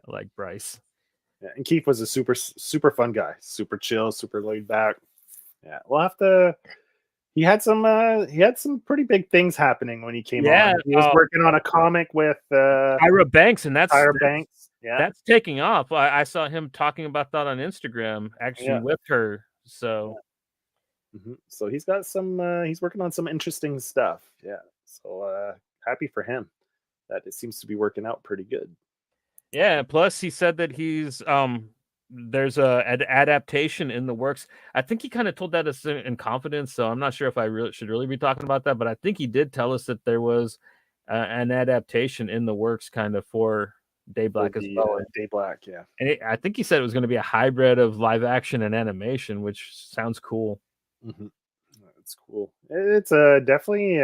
I like Bryce. Yeah, and Keef was a super fun guy, super chill, super laid back. Yeah, we'll have to. He had some pretty big things happening when he came on. He was working on a comic with Tyra Banks, and that's Banks. Yeah, that's taking off. I saw him talking about that on Instagram, actually with her. So So he's got some. He's working on some interesting stuff. Yeah. So happy for him that it seems to be working out pretty good. Yeah, plus he said that he's there's an adaptation in the works. I think he kind of told that us in confidence, so I'm not sure if I really should really be talking about that, but I think he did tell us that there was an adaptation in the works kind of for For DayBlack as the well. DayBlack, yeah. And I think he said it was going to be a hybrid of live action and animation, which sounds cool. That's cool. It's definitely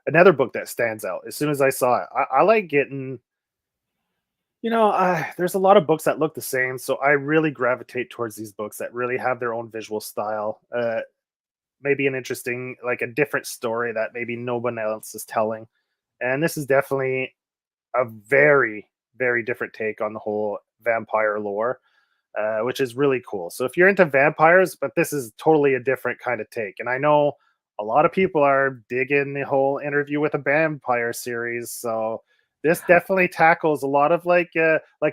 another book that stands out. As soon as I saw it, I like getting. There's a lot of books that look the same, so I really gravitate towards these books that really have their own visual style. Maybe an interesting, like a different story that maybe no one else is telling. And this is definitely a very, very different take on the whole vampire lore, which is really cool. So if you're into vampires, but this is totally a different kind of take. And I know a lot of people are digging the whole Interview with a Vampire series. So this definitely tackles a lot of like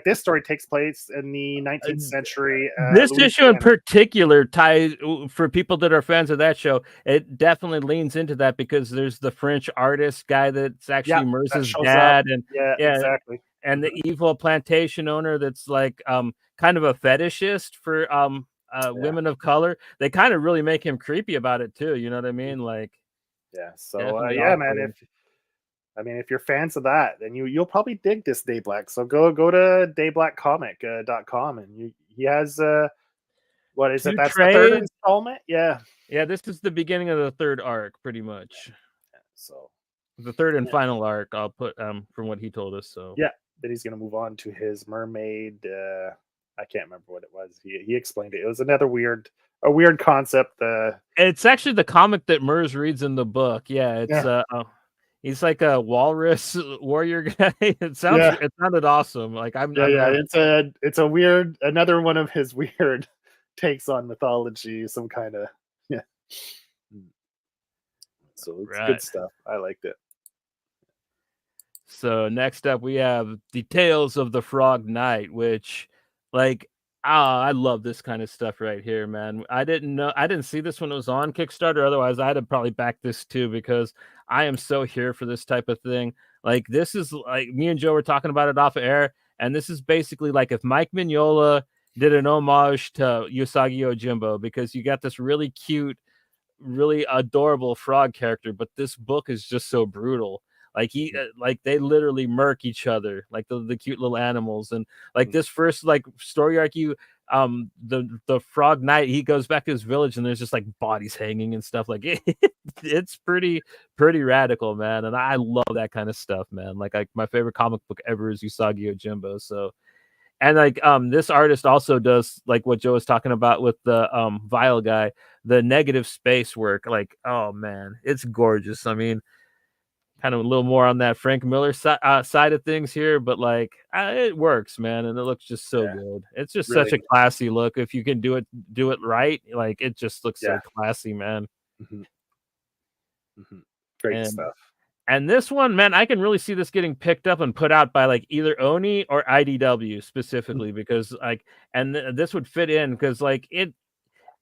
this story takes place in the 19th century. This issue in particular ties for people that are fans of that show. It definitely leans into that because there's the French artist guy that's actually Merce's dad, and exactly, and the evil plantation owner that's like kind of a fetishist for women of color. They kind of really make him creepy about it too. You know what I mean? Like, So man, if you're fans of that, then you'll probably dig this DayBlack. So go to dayblackcomic.com and he has what is it? That's the third installment. Yeah, this is the beginning of the third arc, pretty much. So the third and final arc, I'll put from what he told us. So then he's gonna move on to his mermaid. I can't remember what it was. He explained it. It was a weird concept. It's actually the comic that Mers reads in the book. Yeah, it's he's like a walrus warrior guy. It sounded awesome. Like it's a weird, another one of his weird takes on mythology, some kind of So it's good stuff. I liked it. So next up we have the Tales of the Frog Knight, which I love this kind of stuff right here, man. I didn't see this when it was on Kickstarter. Otherwise, I'd have probably backed this too because I am so here for this type of thing. Like, this is like me and Joe were talking about it off air, and this is basically like if Mike Mignola did an homage to Usagi Yojimbo, because you got this really cute, really adorable frog character, but this book is just so brutal. Like they literally murk each other, like the cute little animals, and like this first story arc, the Frog Knight, he goes back to his village and there's just like bodies hanging and stuff. Like it's pretty radical, man, and I love that kind of stuff, man. Like my favorite comic book ever is Usagi Yojimbo. So, and this artist also does like what Joe was talking about with the Vile guy, the negative space work. Like, oh man, it's gorgeous. I mean, kind of a little more on that Frank Miller side of things here, but it works, man, and it looks just so good. It's just really such a classy look. If you can do it right, like it just looks so classy, man. Great stuff. And this one, man, I can really see this getting picked up and put out by like either Oni or IDW specifically, because this would fit in because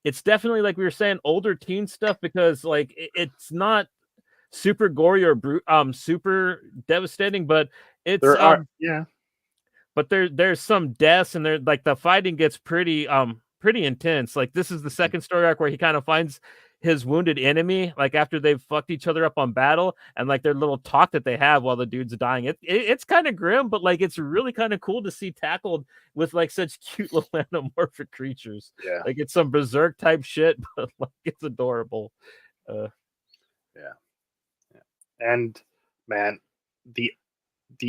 it's definitely, like we were saying, older teen stuff, because it's not super gory or super devastating, but it's but there's some deaths, and the fighting gets pretty intense. Like, this is the second story arc where he kind of finds his wounded enemy, like after they've fucked each other up on battle, and like their little talk that they have while the dude's dying. It's kind of grim, but like it's really kind of cool to see tackled with like such cute little anamorphic creatures. Like it's some berserk type shit, but like it's adorable. And man, the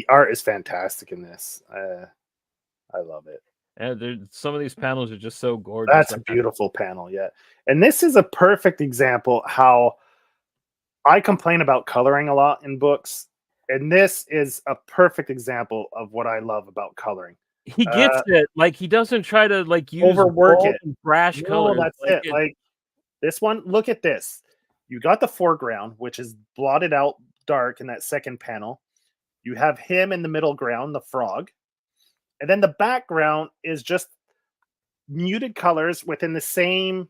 art is fantastic in this. I love it. And some of these panels are just so gorgeous. That's a beautiful panel, and this is a perfect example how I complain about coloring a lot in books, and this is a perfect example of what I love about coloring. He gets it. Like, he doesn't try to use overwork it and brash colors. That's it. Like this one, look at this. You got the foreground, which is blotted out dark in that second panel. You have him in the middle ground, the frog. And then the background is just muted colors within the same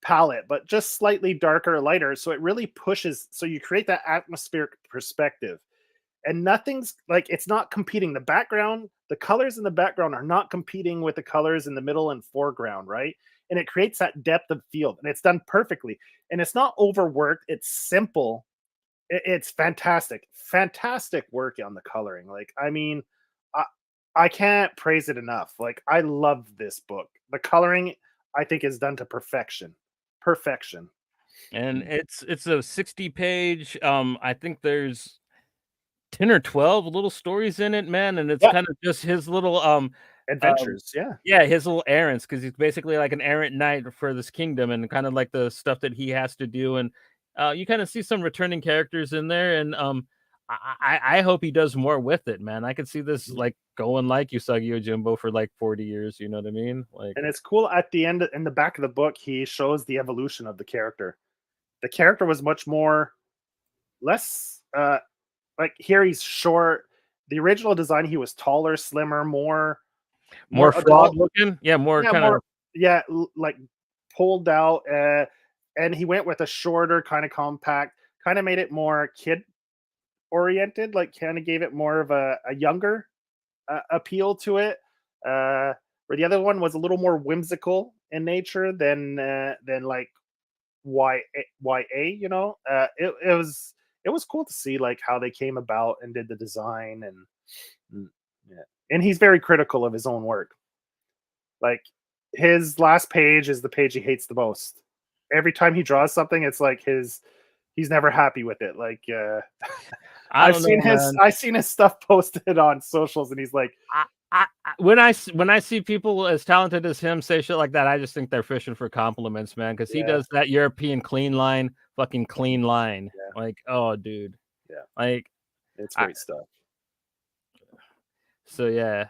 palette, but just slightly darker, lighter. So it really pushes. So you create that atmospheric perspective, and nothing's like it's not competing. The background, the colors in the background are not competing with the colors in the middle and foreground, right? And it creates that depth of field, and it's done perfectly. And it's not overworked. It's simple. It's fantastic, fantastic work on the coloring. Like, I mean, I, I can't praise it enough. Like, I love this book. The coloring, I think, is done to perfection. Perfection. And it's a 60 page. I think there's 10 or 12 little stories in it, man, and it's Yeah, kind of just his little adventures. Yeah. yeah, his little errands because he's basically like an errant knight for this kingdom and kind of like the stuff that he has to do. And you kind of see some returning characters in there. And I hope he does more with it, man. I could see this like going like Usagi Yojimbo for like 40 years. You know what I mean? Like, And it's cool at the end, in the back of the book, he shows the evolution of the character. The character was much more, less, like here he's short. The original design, he was taller, slimmer, more more frog adult. looking. Yeah, more Yeah, kind of. more, yeah, like pulled out. And he went with a shorter, kind of compact, kind of made it more kid oriented, like kind of gave it more of a younger appeal to it. Where the other one was a little more whimsical in nature than like YA. You know, it was cool to see like how they came about and did the design and yeah. And he's very critical of his own work. Like his last page is the page he hates the most. Every time he draws something, it's like he's never happy with it. Like I don't know, man. I've seen his stuff posted on socials, and he's like, When I see people as talented as him say shit like that, I just think they're fishing for compliments, man. Because he yeah, does that European clean line, fucking clean line. yeah, Like, oh, dude, yeah, like, it's I, great stuff. so yeah,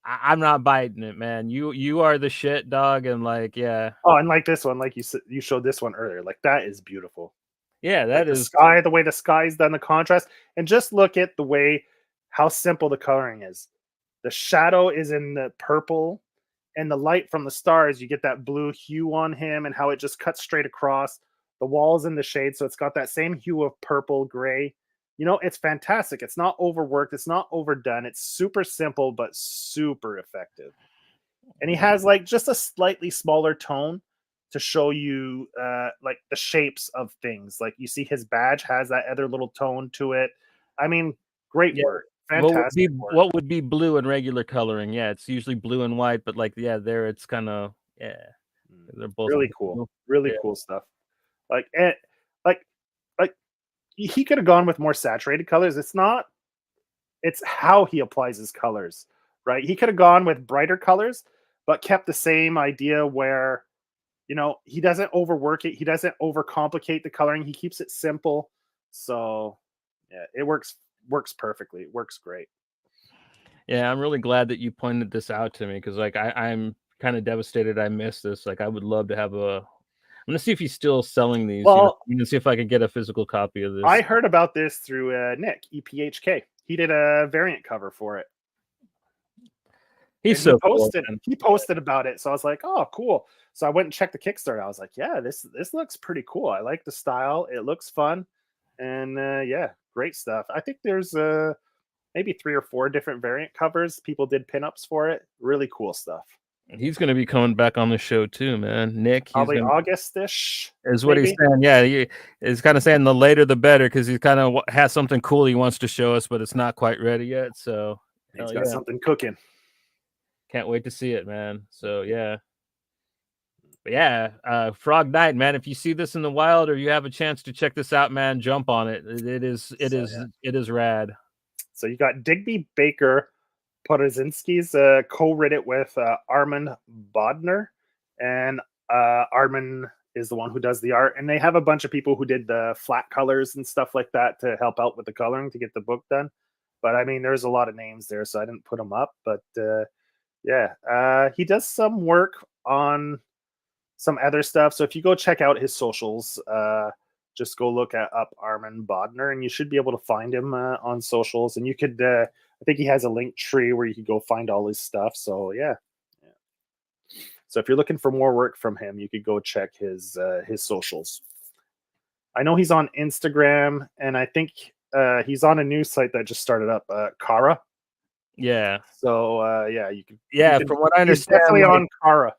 I'm not biting it, man. You are the shit, dog, and like, yeah, Oh, and like this one, like you said, you showed this one earlier. Like that is beautiful. yeah, Like that the is, sky, the way the sky's done, the contrast, and just look at the way how simple the coloring is. The shadow is in the purple, and the light from the stars, you get that blue hue on him, and how it just cuts straight across. The walls in the shade, so it's got that same hue of purple, gray. You know, it's fantastic. It's not overworked. It's not overdone. It's super simple, but super effective. And he has like just a slightly smaller tone to show you like the shapes of things. Like you see his badge has that other little tone to it. I mean, great yeah. work. Fantastic work. What would be blue in regular coloring? Yeah, it's usually blue and white, but like, yeah, there it's kind of, yeah, they're both Really cool. blue. Really Yeah, cool stuff. Like and like like he could have gone with more saturated colors. It's not, it's how he applies his colors, right? He could have gone with brighter colors, but kept the same idea where, you know, he doesn't overwork it. He doesn't overcomplicate the coloring. He keeps it simple. So yeah, it works perfectly. It works great. yeah. I'm really glad that you pointed this out to me because like I'm kind of devastated I missed this. Like, I would love to have a. I'm gonna see if he's still selling these. You know, Well, I'm gonna see if I could get a physical copy of I this. heard about this through Nick EPHK. He did a variant cover for it, He's and so cool, man. he posted about it. So I was like, oh, cool. So I went and checked the Kickstarter. I was like, yeah, this looks pretty cool. I like the style. It looks fun, and yeah, great stuff. I think there's maybe 3 or 4 different variant covers. People did pinups for it. Really cool stuff. He's gonna be coming back on the show too, man. Nick, he's Probably gonna August-ish, is what he's maybe. saying. Yeah, he is kind of saying the later the better because he kind of has something cool he wants to show us, but it's not quite ready yet. So He's hell got yeah, something cooking. can't wait to see it, man. So yeah. But yeah, Frog Knight, man. If you see this in the wild or you have a chance to check this out, man, jump on it. So yeah. It is rad. So you got Digby Baker Podzinski's co-writ it with Armin Bodner, and Armin is the one who does the art. And they have a bunch of people who did the flat colors and stuff like that to help out with the coloring to get the book done. But I mean, there's a lot of names there, so I didn't put them up. But yeah, he does some work on some other stuff. So if you go check out his socials, just go look up Armin Bodner, and you should be able to find him on socials. And you could, I think he has a link tree where you could go find all his stuff. So yeah, yeah. So if you're looking for more work from him, you could go check his socials. I know he's on Instagram, and I think he's on a new site that just started up, Kara. Yeah. So yeah, you can. Yeah, from what I He's understand, definitely like, on Kara.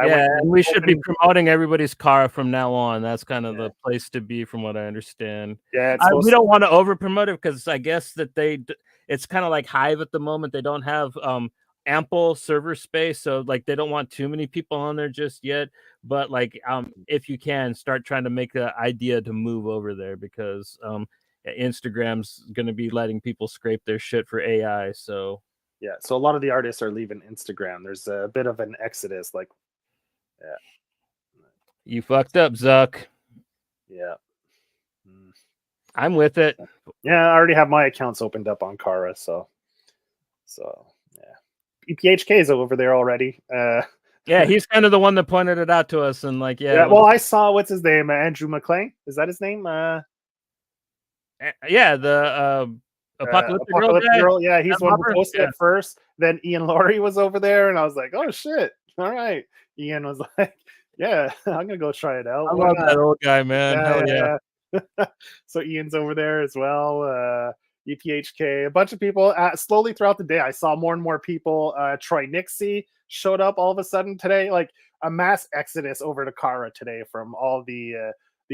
yeah, and we should be promoting everybody's car from now on. That's kind of the place to be, from what I understand. Yeah, it's We don't want to over promote it because I guess that it's kind of like Hive at the moment. They don't have ample server space, so like they don't want too many people on there just yet. But like if you can start trying to make the idea to move over there, because Instagram's going to be letting people scrape their shit for AI. So yeah, so a lot of the artists are leaving Instagram. There's a bit of an exodus, like, yeah. You fucked up, Zuck. Yeah. I'm with it. Yeah, I already have my accounts opened up on Kara, so yeah. EPHK is over there already. Yeah, he's kind of the one that pointed it out to us, and like, yeah. Well, I saw, what's his name, Andrew McLean. Is that his name? Yeah, the Apocalyptic Girl. Yeah, he's the one who posted it first. Then Ian Laurie was over there, and I was like, oh shit! All right. Ian was like, yeah, I'm gonna go try it out. I love that old guy, man. Hell yeah. So Ian's over there as well. EPHK, a bunch of people. Slowly throughout the day, I saw more and more people. Troy Nixie showed up all of a sudden today, like a mass exodus over to Kara today from all the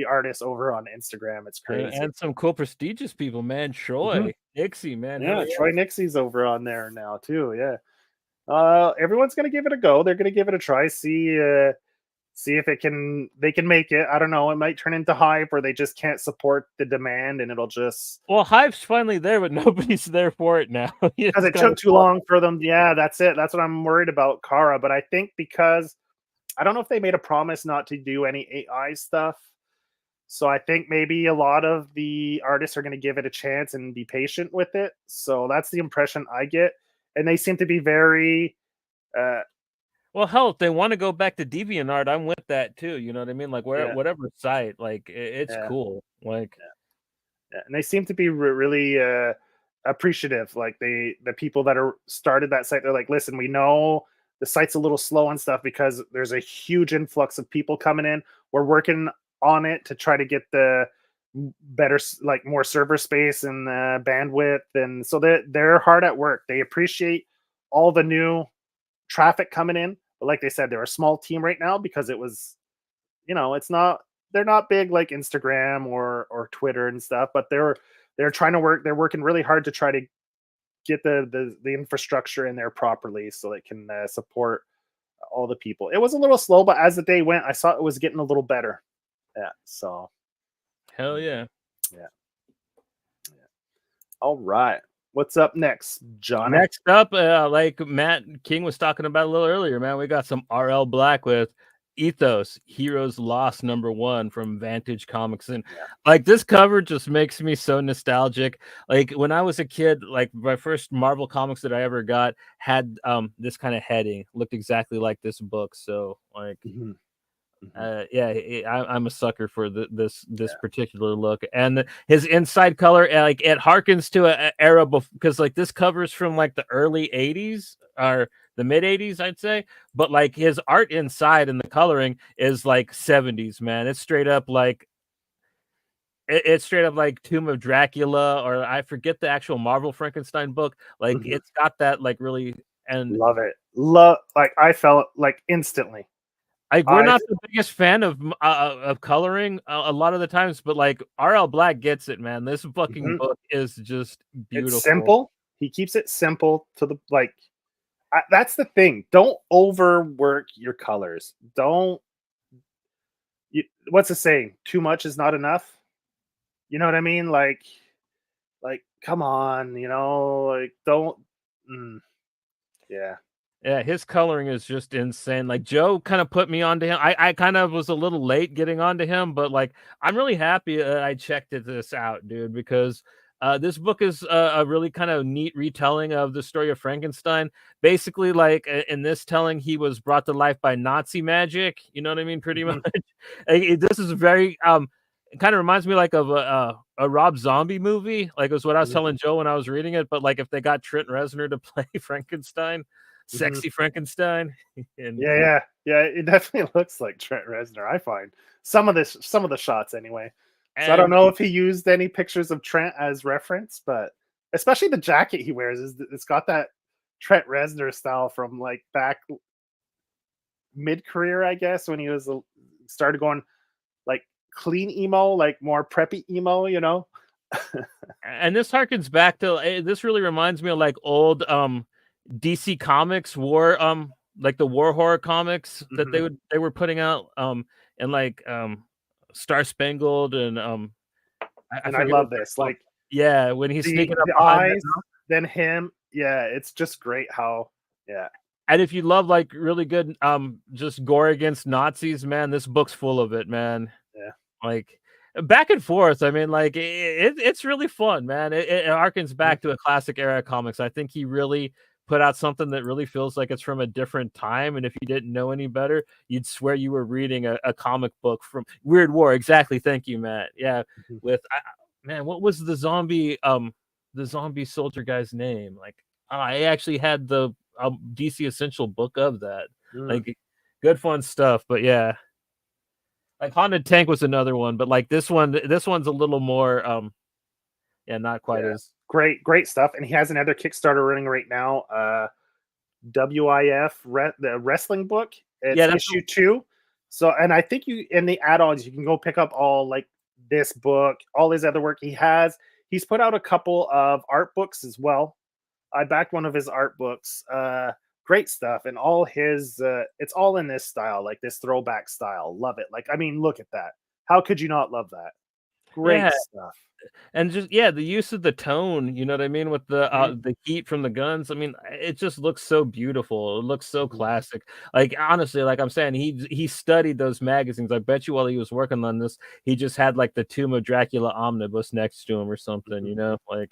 artists over on Instagram. It's crazy. And some cool prestigious people, man. Troy Nixie, man. Yeah, Troy Nixie's over on there now too. Yeah. Everyone's gonna give it a go. They're gonna give it a try. See if they can make it. I don't know. It might turn into Hive, where they just can't support the demand, and it'll just. Well, Hive's finally there, but nobody's there for it now because it took too long for them. Yeah, that's it. That's what I'm worried about Kara. But I think because I don't know if they made a promise not to do any AI stuff. So I think maybe a lot of the artists are going to give it a chance and be patient with it. So that's the impression I get. And they seem to be very. Well, hell, if they want to go back to DeviantArt, I'm with that too. You know what I mean? Like whatever site, like it's cool. Like, and they seem to be really appreciative. Like the people that are started that site, they're like, listen, we know the site's a little slow and stuff because there's a huge influx of people coming in. We're working on it to try to get the better, like more server space and bandwidth, and so they're hard at work. They appreciate all the new traffic coming in. But like they said, they're a small team right now because it was, it's not, they're not big like Instagram or Twitter and stuff, but they're trying to work. They're working really hard to try to get the infrastructure in there properly so it can support all the people. It was a little slow, but as the day went, I saw it was getting a little better. Yeah. So. Hell yeah. Yeah. All right. What's up next, John? Next up, like Matt King was talking about a little earlier, man, we got some RL Black with Ethos, Heroes Lost #1 from Vantage Comics. And like this cover just makes me so nostalgic. Like when I was a kid, like my first Marvel comics that I ever got had this kind of heading, looked exactly like this book. So like I'm a sucker for this particular look, and his inside color, like it harkens to an era because like this covers from like the early 80s or the mid 80s, I'd say, but like his art inside and the coloring is like 70s, man. It's straight up like Tomb of Dracula, or I forget the actual Marvel Frankenstein book. Like it's got that like really, and love it. Like I felt like instantly. Like we're not the biggest fan of coloring a lot of the times, but like RL Black gets it, man. This fucking book is just beautiful. It's simple. He keeps it simple to the like. That's the thing. Don't overwork your colors. What's the saying? Too much is not enough. You know what I mean? Like come on, like don't. Yeah. Yeah, his coloring is just insane. Like Joe kind of put me onto him. I kind of was a little late getting onto him, but like I'm really happy I checked this out, dude, because this book is a really kind of neat retelling of the story of Frankenstein. Basically, like in this telling, he was brought to life by Nazi magic. You know what I mean? Pretty much. This is very it kind of reminds me like of a Rob Zombie movie. Like it was what I was telling Joe when I was reading it. But like if they got Trent Reznor to play Frankenstein. Mhm. sexy Frankenstein. And Yeah. It definitely looks like Trent Reznor. I find some of the shots anyway. So I don't and know if he used any pictures of Trent as reference, but especially the jacket he wears it's got that Trent Reznor style from like back mid career, I guess, when he was started going like clean emo, like more preppy emo, you know. and this harkens back to this really reminds me of like old DC Comics war like the war horror comics that Mhm. they were putting out and like Star Spangled and I And I forget what love they're this, called. like Yeah, when he's sneaking up the behind that. eyes, then him. Yeah, it's just great how. Yeah. And if you love like really good just gore against Nazis, man, this book's full of it, man. Yeah. Like back and forth. I mean, like it's really fun, man. It harkens Mhm. back to a classic era of comics. I think he really put out something that really feels like it's from a different time. And if you didn't know any better, you'd swear you were reading a comic book from Weird War. Exactly. Thank you, Matt. Yeah. Mhm. With man, what was the zombie soldier guy's name? Like I actually had the DC Essential book of that. Mm. Like good fun stuff. But yeah. Like Haunted Tank was another one, but like this one's a little more yeah, not quite Yeah. as Great stuff. And he has another Kickstarter running right now. WIF the wrestling book. yeah, It's that's issue 2. So and I think you in the add-ons you can go pick up all like this book, all his other work he's put out a couple of art books as well. I backed one of his art books. Great stuff. And all his it's all in this style, like this throwback style. Love it. Like I mean, look at that. How could you not love that? yeah, Great stuff. and just yeah, the use of the tone, you know what I mean, with Mhm. the heat from the guns. I mean, it just looks so beautiful. It looks so Mhm. classic. Like honestly, like I'm saying, he studied those magazines. I bet you while he was working on this, he just had like the Tomb of Dracula omnibus next to him or something, you Mhm. know, like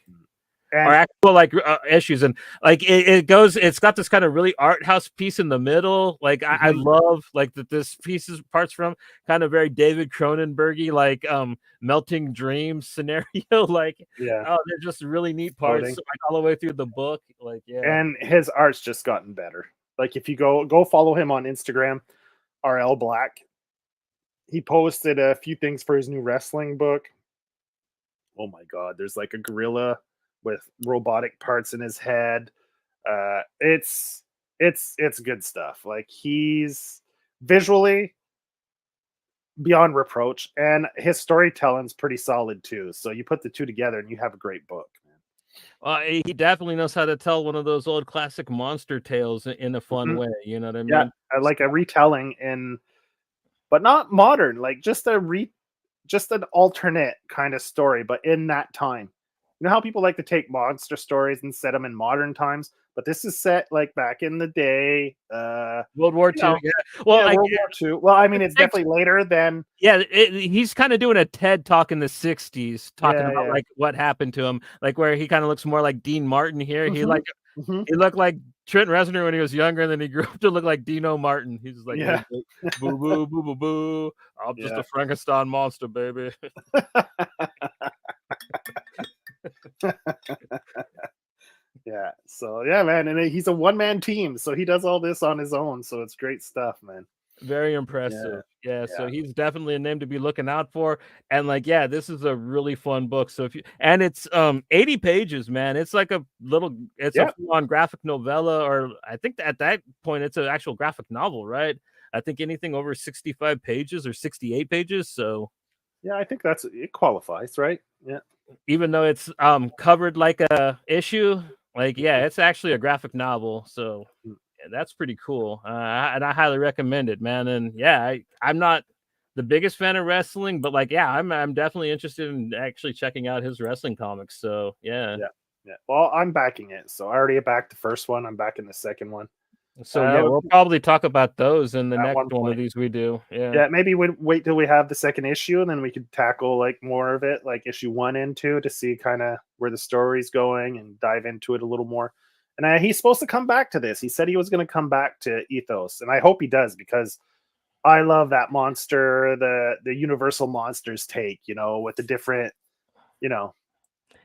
or And actual like issues and like it's got this kind of really art house piece in the middle like I mhm. love like that this piece is parts from kind of very David Cronenbergy like melting dreams scenario like Yeah, oh they're just really neat parts floating. like all the way through the book like yeah. And his art's just gotten better. Like if you go follow him on Instagram, RL Black. He posted a few things for his new wrestling book. Oh my god, there's like a gorilla with robotic parts in his head. It's good stuff. Like he's visually beyond reproach, and his storytelling's pretty solid too. So you put the two together, and you have a great book, man. He definitely knows how to tell one of those old classic monster tales in a fun Mhm. way, you know what I Yeah, mean. I like a retelling in, but not modern. Like just an alternate kind of story, but in that time. You know how people like to take monster stories and set them in modern times, but this is set like back in the day. World War You II, know, yeah, well yeah, like World War II. Well, I mean, it's definitely later than. yeah, he's kind of doing a TED talk in the '60s, talking Yeah, about yeah. like what happened to him, like where he kind of looks more like Dean Martin here. Hmm. Hmm. He looked like Trent Reznor when he was younger, and then he grew up to look like Dino Martin. He's just like, hey, Yeah, boo boo boo boo boo, I'm just yeah. a Frankenstein monster, baby. Yeah. So yeah, man, and he's a one man team, so he does all this on his own. So it's great stuff, man. Very Yeah, impressive. Yeah, so yeah, he's definitely a name to be looking out for. And like, yeah, this is a really fun book. So if you and it's 80 pages, man. It's like a little it's a yeah, full-on graphic novella, or I think at that point it's an actual graphic novel, right? I think anything over 65 pages or 68 pages. So yeah. I think that's it qualifies, right? Yeah. even though it's covered like a issue, like yeah, Mhm. it's actually a graphic novel. So yeah, that's pretty cool, and I highly recommend it, man. And yeah, I'm not the biggest fan of wrestling, but like, yeah, I'm definitely interested in actually checking out his wrestling comics. So yeah, Yeah, yeah. Well, I'm backing it. So I already backed the first one. I'm backing the second one. so yeah, we'll probably talk about those in the At next one one of point. these we do. Yeah, Yeah, maybe we wait till we have the second issue, and then we could tackle like more of it, like issue 1 and 2, to see kind of where the story's going and dive into it a little more. And he's supposed to come back to this. He said he was going to come back to Ethos, and I hope he does because I love that monster, the Universal monsters take, with the different, you know.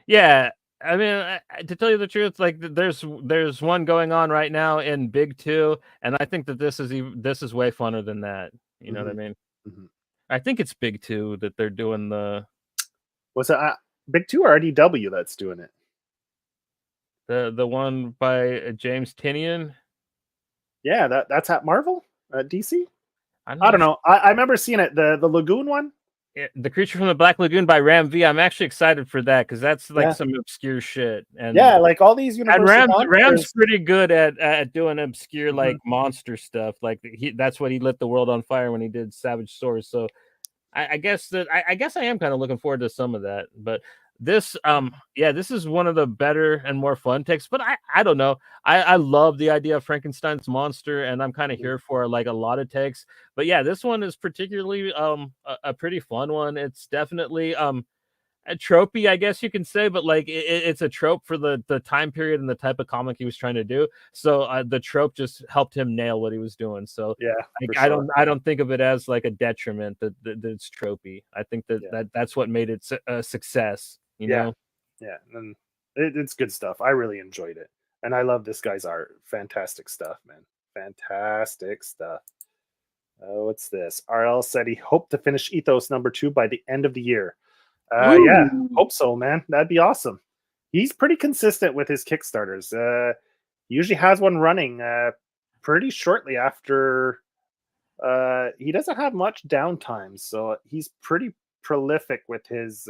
yeah. I mean, to tell you the truth, like there's one going on right now in Big Two, and I think that this is way funner than that. You know what I mean? I think it's Big Two that they're doing Was it Big Two or RDW that's doing it? the one by James Tinian. Yeah, that's at Marvel, DC. I'm I not don't know. I remember seeing it. The Lagoon one. The Creature from the Black Lagoon by Ram V. I'm actually excited for that because that's like Yeah, some obscure shit. yeah. Like all these And Universal Ram's monsters. pretty good at doing obscure like Mhm. monster stuff. Like that's what he lit the world on fire when he did Savage Swords. So I guess I guess I am kind of looking forward to some of that. But this yeah, this is one of the better and more fun takes. But I don't know. I love the idea of Frankenstein's monster, and I'm kind of here for like a lot of takes. But yeah, this one is particularly a pretty fun one. It's definitely a tropey, I guess you can say, but like it's a trope for the time period and the type of comic he was trying to do. So the trope just helped him nail what he was doing. So Yeah, like, for sure. I don't think of it as like a detriment that it's tropey. I think Yeah, that's what made it a success. You yeah, know? yeah. And it's good stuff. I really enjoyed it, and I love this guy's art. Fantastic stuff, man. Fantastic stuff. What's this? RL said he hoped to finish Ethos #2 by the end of the year. Yeah, Ooh. hope so, man. That'd be awesome. He's pretty consistent with his Kickstarters. He usually has one running pretty shortly after. He doesn't have much downtime, so he's pretty prolific with his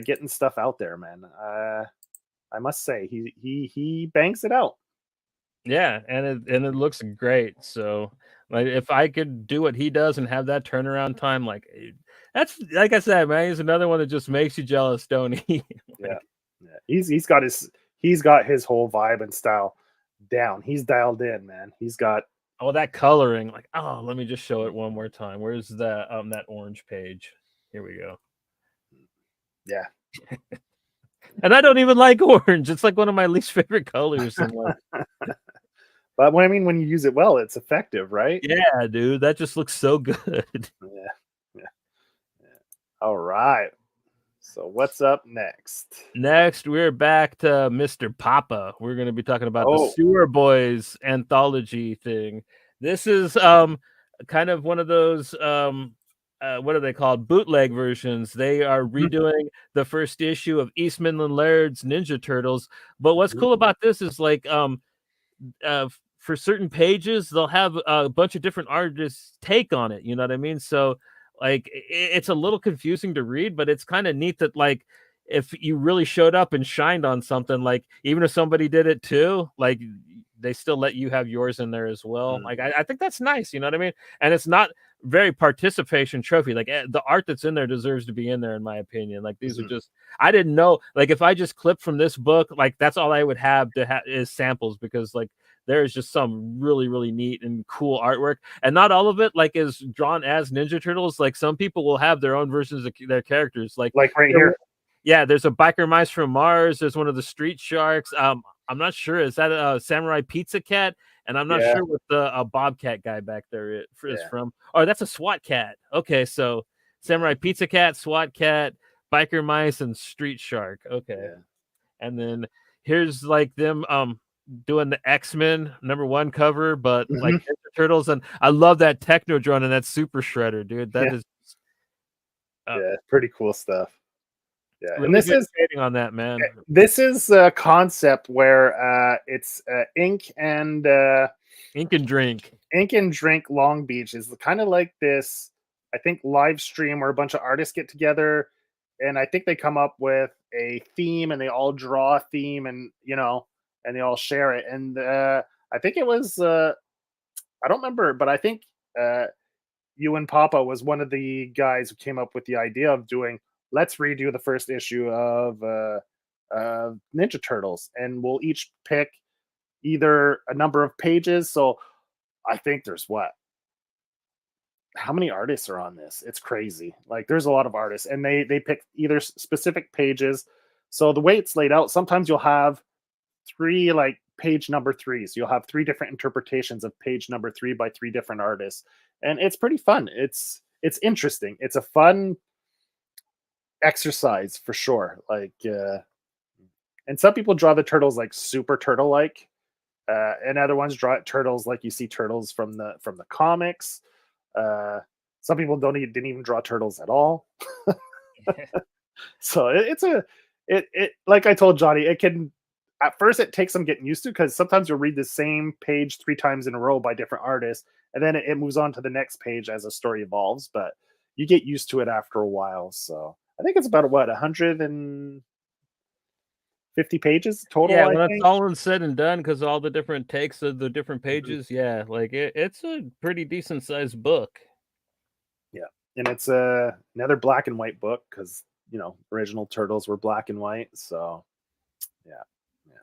getting stuff out there, man. I must say, he bangs it out. Yeah, and it looks great. So like if I could do what he does and have that turnaround time, like that's like I said, man, he's another one that just makes you jealous, don't he? Yeah, yeah. He's got his whole vibe and style down. He's dialed in, man. He's got Oh, that coloring, like, oh, let me just show it one more time. Where's that orange page? Here we go. yeah. And I don't even like orange. It's like one of my least favorite colors. And like, But I mean, when you use it well, it's effective, right? yeah, dude, that just looks so good. Yeah, yeah, yeah. All right. So what's up next? Next, we're back to Mr. Papa. We're going to be talking about the Oh, Sewer Boys anthology thing. This is kind of one of those what are they called? Bootleg versions. They are mhm, redoing the first issue of Eastman and Laird's Ninja Turtles. But what's mhm, cool about this is like for certain pages they'll have a bunch of different artists take on it, you know what I mean? So like it's a little confusing to read, but it's kind of neat that like if you really showed up and shined on something, like even if somebody did it too, like they still let you have yours in there as well. mhm, Like I think that's nice, you know what I mean? And it's not very participation trophy. Like the art that's in there deserves to be in there, in my opinion. Like these are mhm, just, I didn't know, like if I just clipped from this book, like that's all I would have to have is samples, because like there is just some really neat and cool artwork, and not all of it like is drawn as Ninja Turtles. Like some people will have their own versions of their characters. Like like right here. yeah, there's a Biker Mice from Mars. There's one of the Street Sharks. I'm not sure. Is that a Samurai Pizza Cat? And I'm not Yeah, sure what the Bobcat guy back there is yeah, from. Oh, that's a SWAT Cat. Okay, so Samurai Pizza Cat, SWAT Cat, Biker Mice, and Street Shark. Okay, yeah. and then here's like them doing the X-Men #1 cover, but like Mhm, Ninja Turtles, and I love that Techno drone and that Super Shredder, dude. That yeah, is uh, yeah. Pretty cool stuff. Yeah, and really good shading on that, man. this is a concept where it's Ink and Drink. Ink and Drink Long Beach is kind of like this, I think, live stream where a bunch of artists get together, and I think they come up with a theme and they all draw a theme, and and they all share it. And I think it was I don't remember, but I think uh, you and Papa was one of the guys who came up with the idea of doing, let's redo the first issue of Ninja Turtles, and we'll each pick either a number of pages. So I think there's what? How many artists are on this? It's crazy. Like there's a lot of artists, and they pick either specific pages. So the way it's laid out, sometimes you'll have three like page number threes. You'll have three different interpretations of page number three by three different artists, and it's pretty fun. It's interesting. It's a fun exercise for sure. Like And some people draw the turtles like super turtle-like, and other ones draw turtles like you see turtles from the comics. Some people didn't even draw turtles at all. So it like I told Johnny, it can at first it takes some getting used to, because sometimes you'll read the same page 3 times in a row by different artists, and then it moves on to the next page as a story evolves. But you get used to it after a while. So I think it's about 150 pages total. Yeah, I when it's think. all said and done, because all the different takes of the different pages, yeah, like it's a pretty decent sized book. Yeah, and it's another black and white book, because original turtles were black and white. So yeah, yeah,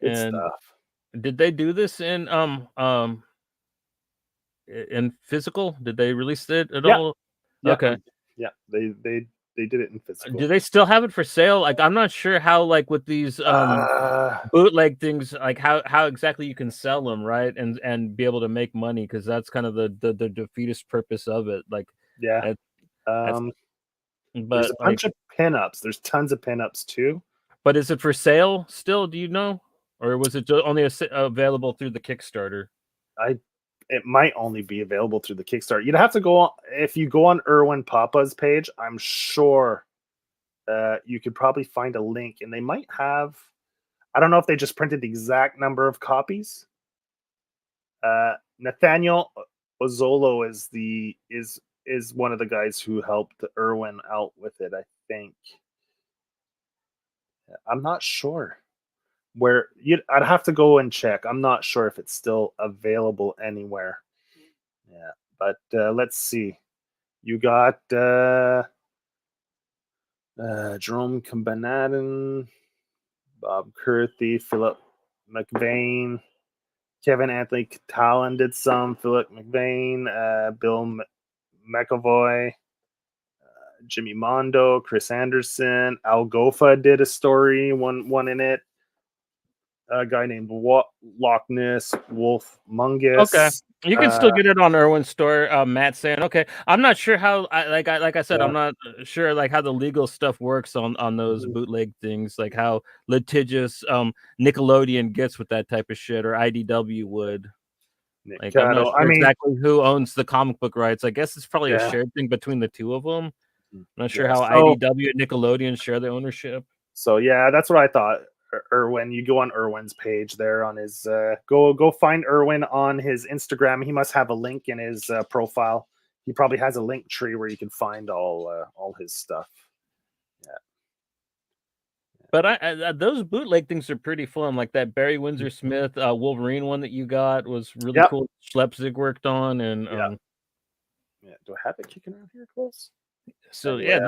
good And stuff. did they do this in physical? Did they release it at Yeah, all? yeah, Okay. yeah. They did it in Do physical. they still have it for sale? Like, I'm not sure how, like, with these Uh, bootleg things, like how exactly you can sell them, right? And be able to make money, because that's kind of the defeatist purpose of it. Like yeah. that, that's Um, there's but a like bunch of pinups. There's tons of pinups too. but is it for sale still? Do you know? Or was it only available through the Kickstarter? I It might only be available through the Kickstarter. You'd have to go on, if you go on Erwin Papa's page. I'm sure you could probably find a link, and they might have. I don't know if they just printed the exact number of copies. Nathaniel Ozzolo is one of the guys who helped Erwin out with it, I think. I'm not sure where I'd have to go and check. I'm not sure if it's still available anywhere. Yeah, but let's see. You got Jerome Cambanadin, Bob Kurthy, Philip McVeigh, Kevin Anthony Catalan did some, Philip McVeigh, Bill McAvoy, Jimmy Mondo, Chris Anderson, Al Gofa did a story, one in it. A guy named Loch Ness Wolf Okay. Mungus. You can still get it on Irwin's store. Matt saying, okay, I'm not sure how. Like I said, Yeah. I'm not sure like how the legal stuff works on those bootleg things, like how litigious Nickelodeon gets with that type of shit, or IDW would. Nick Like, I'm not Cattle. I sure mean, exactly who owns the comic book rights. I guess it's probably a yeah, shared thing between the two of them. I'm not sure yeah. how So, IDW and Nickelodeon share the ownership. yeah, that's what I thought. Irwin, you go on Irwin's page there on his go find Irwin on his Instagram. He must have a link in his profile. He probably has a link tree where you can find all his stuff. Yeah. But those bootleg things are pretty fun. Like that Barry Windsor Smith Wolverine one that you got was really Yep. cool. Schlepzig worked on, and Yeah. Do I have it kicking around here close? so Anyway, yeah,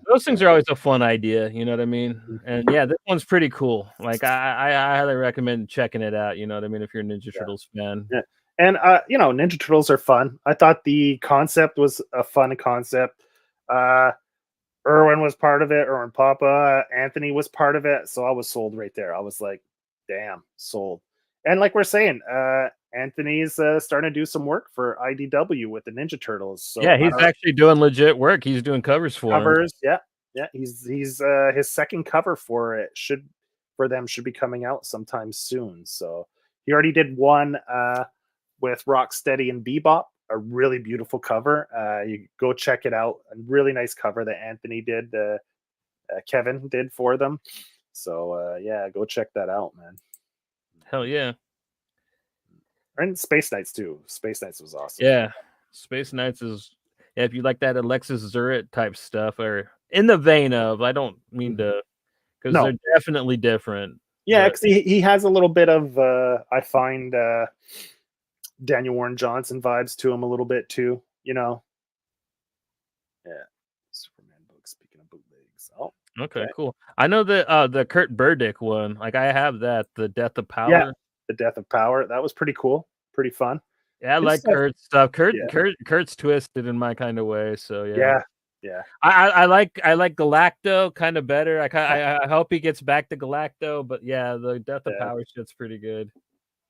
those things are always a fun idea. You know what I mean? And yeah, this one's pretty cool. Like I highly recommend checking it out. You know what I mean? If you're a Ninja Turtles fan. Yeah. And Ninja Turtles are fun. I thought the concept was a fun concept. Irwin was part of it. Irwin Papa, Anthony was part of it. So I was sold right there. I was like, damn, sold. And like we're saying, Anthony's starting to do some work for IDW with the Ninja Turtles. So Yeah, he's actually doing legit work. He's doing covers for covers. Yeah, yeah. He's his second cover for it should be coming out sometime soon. So he already did one with Rocksteady and Bebop, a really beautiful cover. You go check it out. A really nice cover that Anthony did, Kevin did for them. So yeah, go check that out, man. Hell yeah. And Space Knights too. Space Knights was awesome. Yeah, Space Knights is. Yeah, if you like that Alexis Zurich type stuff, or in the vein of, I don't mean to, because No. they're definitely different. Yeah, but because he has a little bit of I find Daniel Warren Johnson vibes to him a little bit too. Yeah. Superman book. Speaking of bootlegs. Oh, okay, cool. I know the Kurt Burdick one. Like I have that, the Death of Power. Yeah, the Death of Power. That was pretty cool. Pretty fun. Yeah, I His like stuff- Kurt's stuff. Yeah. Kurt's twisted in my kind of way. So yeah. Yeah. Yeah. I like Galacto kind of better. I hope he gets back to Galacto, but yeah, the Death of Power shit's pretty good.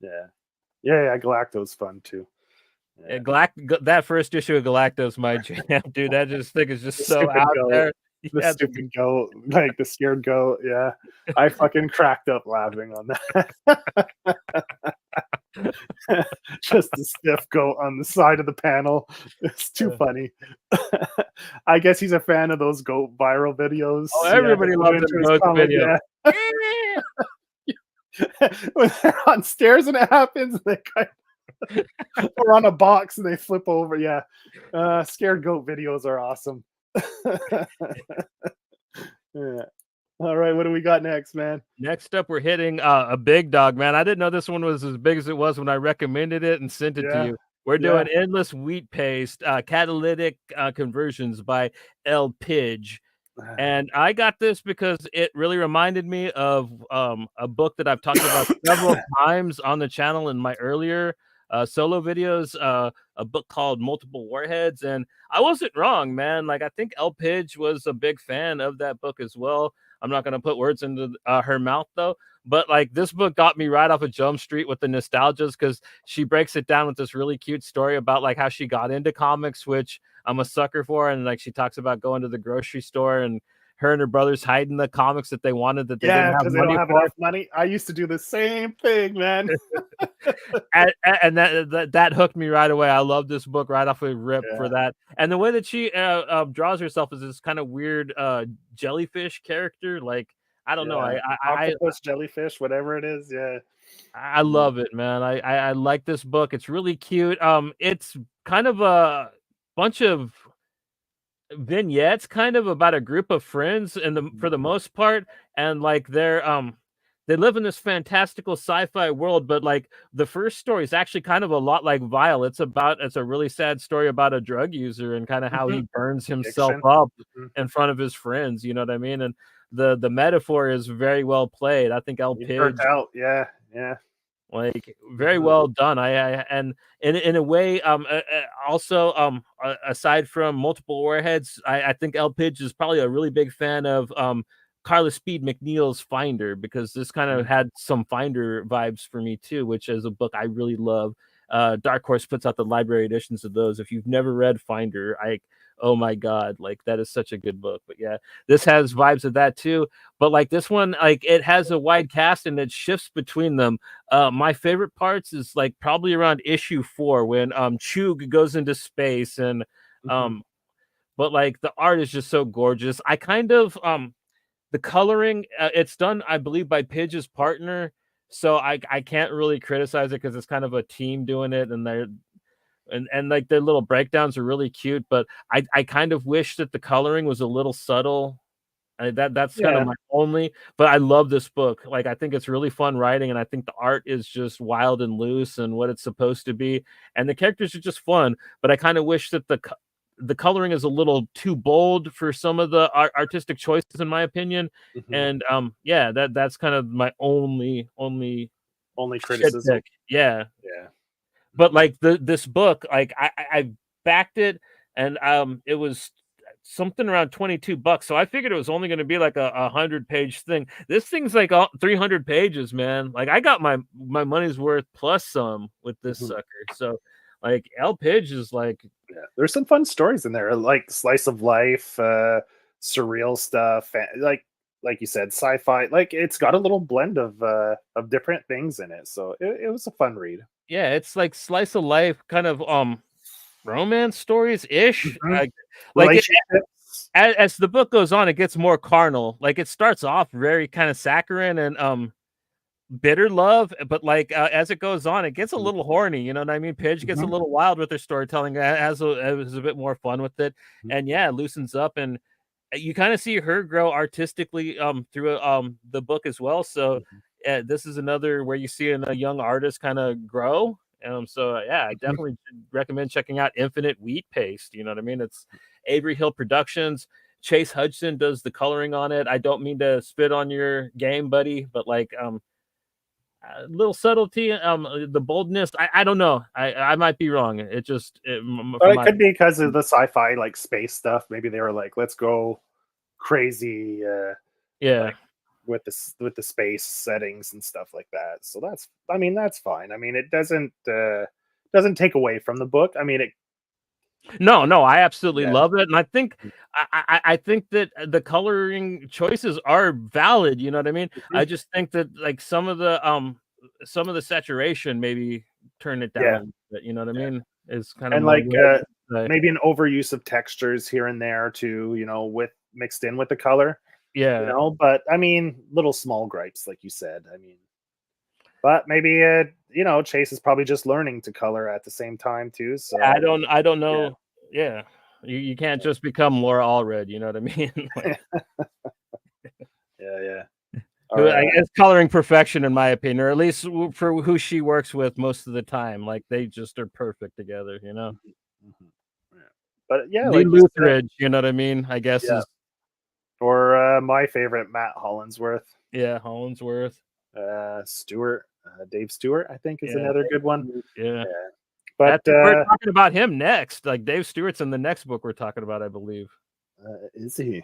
Yeah. Yeah. Galacto's fun too. Yeah, that first issue of Galacto's my jam, dude. That thing is just so Stupid out goat. there. The Yeah, stupid goat, like the scared goat. Yeah, I fucking cracked up laughing on that. Just a stiff goat on the side of the panel. It's too funny. I guess he's a fan of those goat viral videos. oh, Yeah, to everybody put it loves into them his goat comic. videos. Yeah, when they're on stairs and it happens, they or on a box and they flip over. Yeah, scared goat videos are awesome. Yeah. All right, what do we got next, man? Next up, we're hitting a big dog, man. I didn't know this one was as big as it was when I recommended it and sent it to Yeah, you. We're yeah. doing Endless Wheat Paste, Catalytic Conversions by Pidge. And I got this because it really reminded me of a book that I've talked about several times on the channel in my earlier solo videos, a book called Multiple Warheads. And I wasn't wrong, man. Like, I think Pidge was a big fan of that book as well. I'm not going to put words into her mouth, though. But like, this book got me right off of Jump Street with the nostalgias, because she breaks it down with this really cute story about like how she got into comics, which I'm a sucker for. And like, she talks about going to the grocery store and her and her brothers hiding the comics that they wanted that they Yeah, didn't have because they don't money have for. enough money. I used to do the same thing, man. And that hooked me right away. I love this book right off the rip for Yeah, that. And the way that she draws herself as this kind of weird jellyfish character. Like, I don't know. yeah. Octopus, jellyfish, whatever it is. Yeah. I love it, man. I like this book. It's really cute. It's kind of a bunch of vignettes kind of about a group of friends and for the most part, and like they live in this fantastical sci-fi world, but like the first story is actually kind of a lot like Vile. It's a really sad story about a drug user and kind of how Mhm. he burns himself Addiction. up Mhm. in front of his friends, you know what I mean? And the metaphor is very well played. I think He's burnt Pidge, out. Yeah, yeah. like, very Mhm. well done. I and in a way, also, aside from Multiple Warheads, I think L. Pidge is probably a really big fan of Carla Speed McNeil's Finder, because this kind of Mhm. had some Finder vibes for me too, which is a book I really love. Dark Horse puts out the library editions of those. If you've never read Finder, oh my god, like that is such a good book. But yeah, this has vibes of that too. But like this one, like it has a wide cast and it shifts between them. My favorite parts is like probably around issue 4 when Chug goes into space, and Mhm. um but like the art is just so gorgeous. I kind of the coloring, it's done, I believe, by Pidge's partner, so I can't really criticize it because it's kind of a team doing it, and like their little breakdowns are really cute. But I kind of wish that the coloring was a little subtle. That's kind of Yeah. my only, but I love this book. Like, I think it's really fun writing, and I think the art is just wild and loose and what it's supposed to be, and the characters are just fun. But I kind of wish that the coloring is a little too bold for some of the artistic choices, in my opinion. Mhm. And yeah, that's kind of my only Only shit criticism. pick. Yeah, Yeah. but like this book, like I backed it, and it was something around $22. So I figured it was only going to be like a 100-page thing. This thing's like 300 pages, man. Like, I got my money's worth plus some with this Mhm. sucker. So like L Pidge is like, Yeah. There's some fun stories in there, like slice of life, surreal stuff, like you said, sci-fi. Like it's got a little blend of different things in it. So it was a fun read. yeah, it's like slice of life kind of romance stories ish. Mhm. Like it, Relationships. as the book goes on, it gets more carnal. Like, it starts off very kind of saccharine and bitter love, but like as it goes on, it gets a Mhm. little horny. You know what I mean? Pidge gets a Mhm. little wild with her storytelling, has a bit more fun with it, Mhm. and yeah, it loosens up, and you kind of see her grow artistically through the book as well. So Mhm. this is another where you see a young artist kind of grow. So yeah, I Mhm. definitely recommend checking out Infinite Wheat Paste. You know what I mean? It's Avery Hill Productions. Chase Hudson does the coloring on it. I don't mean to spit on your game, buddy, but like little subtlety, the boldness. I don't know. I might be wrong. It just Or from it my could be because of the sci-fi, like space stuff. Maybe they were like, let's go crazy, yeah. like with the space settings and stuff like that. So I mean, that's fine. I mean, it doesn't take away from the book. I mean, No, I absolutely Yeah. love it, and I think that the coloring choices are valid. You know what I mean? I Mhm. just think that like some of the saturation maybe turn it down a Yeah. little bit. You know what I Yeah. mean? Is kind of And my like way to say. maybe an overuse of textures here and there too, with mixed in with the color, Yeah, but I mean, little small gripes, like you said. I mean, but maybe Chase is probably just learning to color at the same time too. So I don't yeah, know. Yeah, you can't just become Laura Allred. You know what I mean? Like, yeah, yeah. who Or I guess coloring perfection in my opinion, or at least for who she works with most of the time. Like they just are perfect together. You know. mhm, mhm. Yeah. But yeah, Lee like you said, Lutheridge, you know what I mean? I guess yeah. is Or my favorite, Matt Hollinsworth, yeah, Hollinsworth. Stewart, Dave Stewart, I think is Yeah, another good one. yeah. Yeah. But That's we're talking about him next. Like Dave Stewart's in the next book we're talking about, I believe. is he?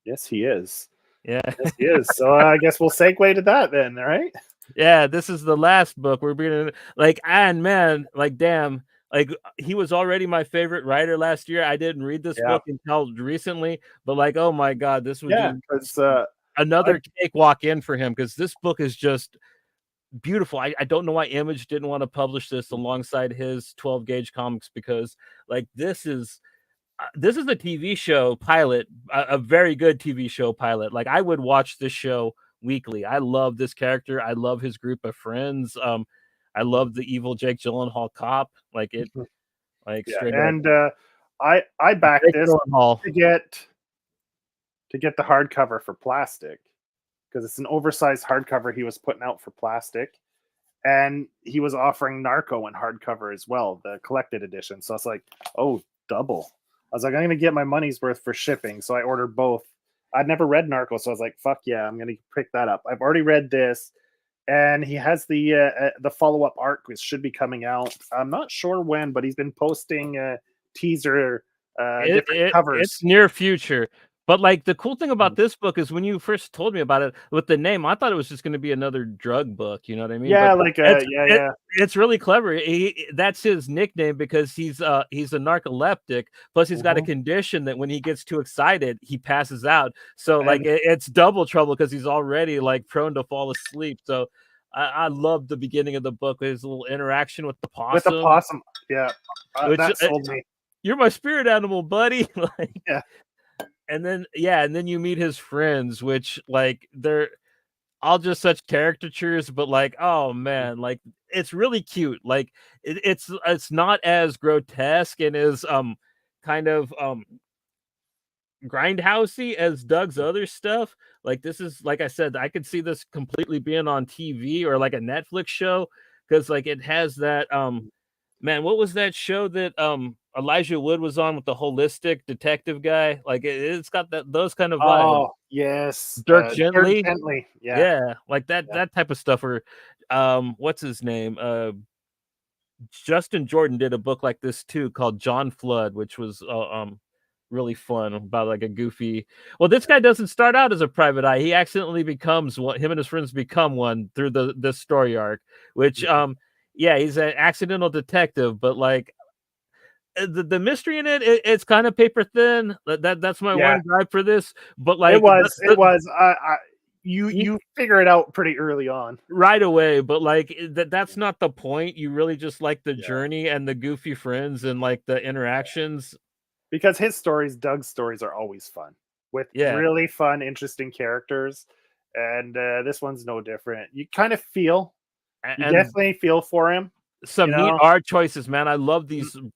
Yes, he is. Yeah. Yes, he is. So I guess we'll segue to that then, all right? Yeah, this is the last book we're being like, and man, like damn, like he was already my favorite writer last year. I didn't read this Yeah. book until recently, but like, oh my god, this was Yeah, just because I another cakewalk in for him because this book is just beautiful. I don't know why Image didn't want to publish this alongside his 12 gauge comics because like this is a TV show pilot, a very good TV show pilot. Like I would watch this show weekly. I love this character. I love his group of friends. I love the evil Jake Gyllenhaal cop. Like it, like yeah, straight up and I backed Jake this Gyllenhaal. to get the hardcover for plastic because it's an oversized hardcover he was putting out for plastic, and he was offering Narco in hardcover as well, the collected edition. So I was like, oh, double. I was like, I'm gonna get my money's worth for shipping, so I ordered both. I'd never read Narco, so I was like, fuck yeah, I'm gonna pick that up. I've already read this, and he has the follow up arc, which should be coming out. I'm not sure when, but he's been posting teaser different It's covers. near future. But like the cool thing Mhm. about this book is when you first told me about it with the name, I thought it was just going to be another drug book. You know what I mean? Yeah, But like yeah, it, yeah. it's really clever. That's his nickname because he's a narcoleptic. Plus, he's got a Mhm. condition that when he gets too excited, he passes out. So like And it's double trouble because he's already like prone to fall asleep. So I love the beginning of the book. His little interaction with the with the possum, possum, yeah, which that sold me. you're my spirit animal, buddy. Like Yeah. and then yeah, and then you meet his friends, which like they're all just such caricatures, but like, oh man, like it's really cute. Like it's not as grotesque and as kind of grindhousey as Doug's other stuff. Like this is like I said, I could see this completely being on TV or like a Netflix show because like it has that man, what was that show that Elijah Wood was on with the holistic detective guy? Like it's got those kind of vibes. Oh yes, Dirk Dirk Gently. Gently. Yeah, Yeah, like yeah. that type of stuff or what's his name? Justin Jordan did a book like this too called John Flood, which was really fun about like a goofy. Well, this guy doesn't start out as a private eye. He accidentally becomes one. Him and his friends become one through this story arc, which Mhm. yeah, he's an accidental detective, but like the mystery in it's kind of paper thin. That's my Yeah. one gripe for this. But It like was. It was. you You figure it out pretty early on. right away, but like that's not the point. You really just like the Yeah, journey and the goofy friends and like the interactions. because his stories, Doug's stories, are always fun with Yeah, really fun, interesting characters, and this one's no different. You kind of feel, you and definitely feel for him. You some neat know, art choices, man. I love Mhm. these room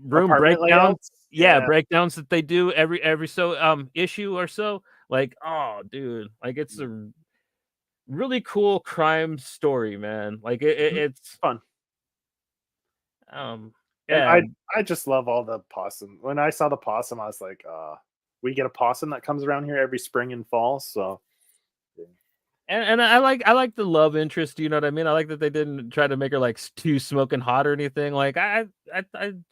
Apartment breakdowns. layouts. Yeah, Yeah. breakdowns that they do every so issue or so. Like, oh dude, like it's Mhm. a really cool crime story, man. Like Mhm. it's Fun. um And yeah. I just love all the possum. When I saw the possum, I was like, we get a possum that comes around here every spring and fall. So yeah. And I like the love interest, you know what I mean? I like that they didn't try to make her like too smoking hot or anything. Like I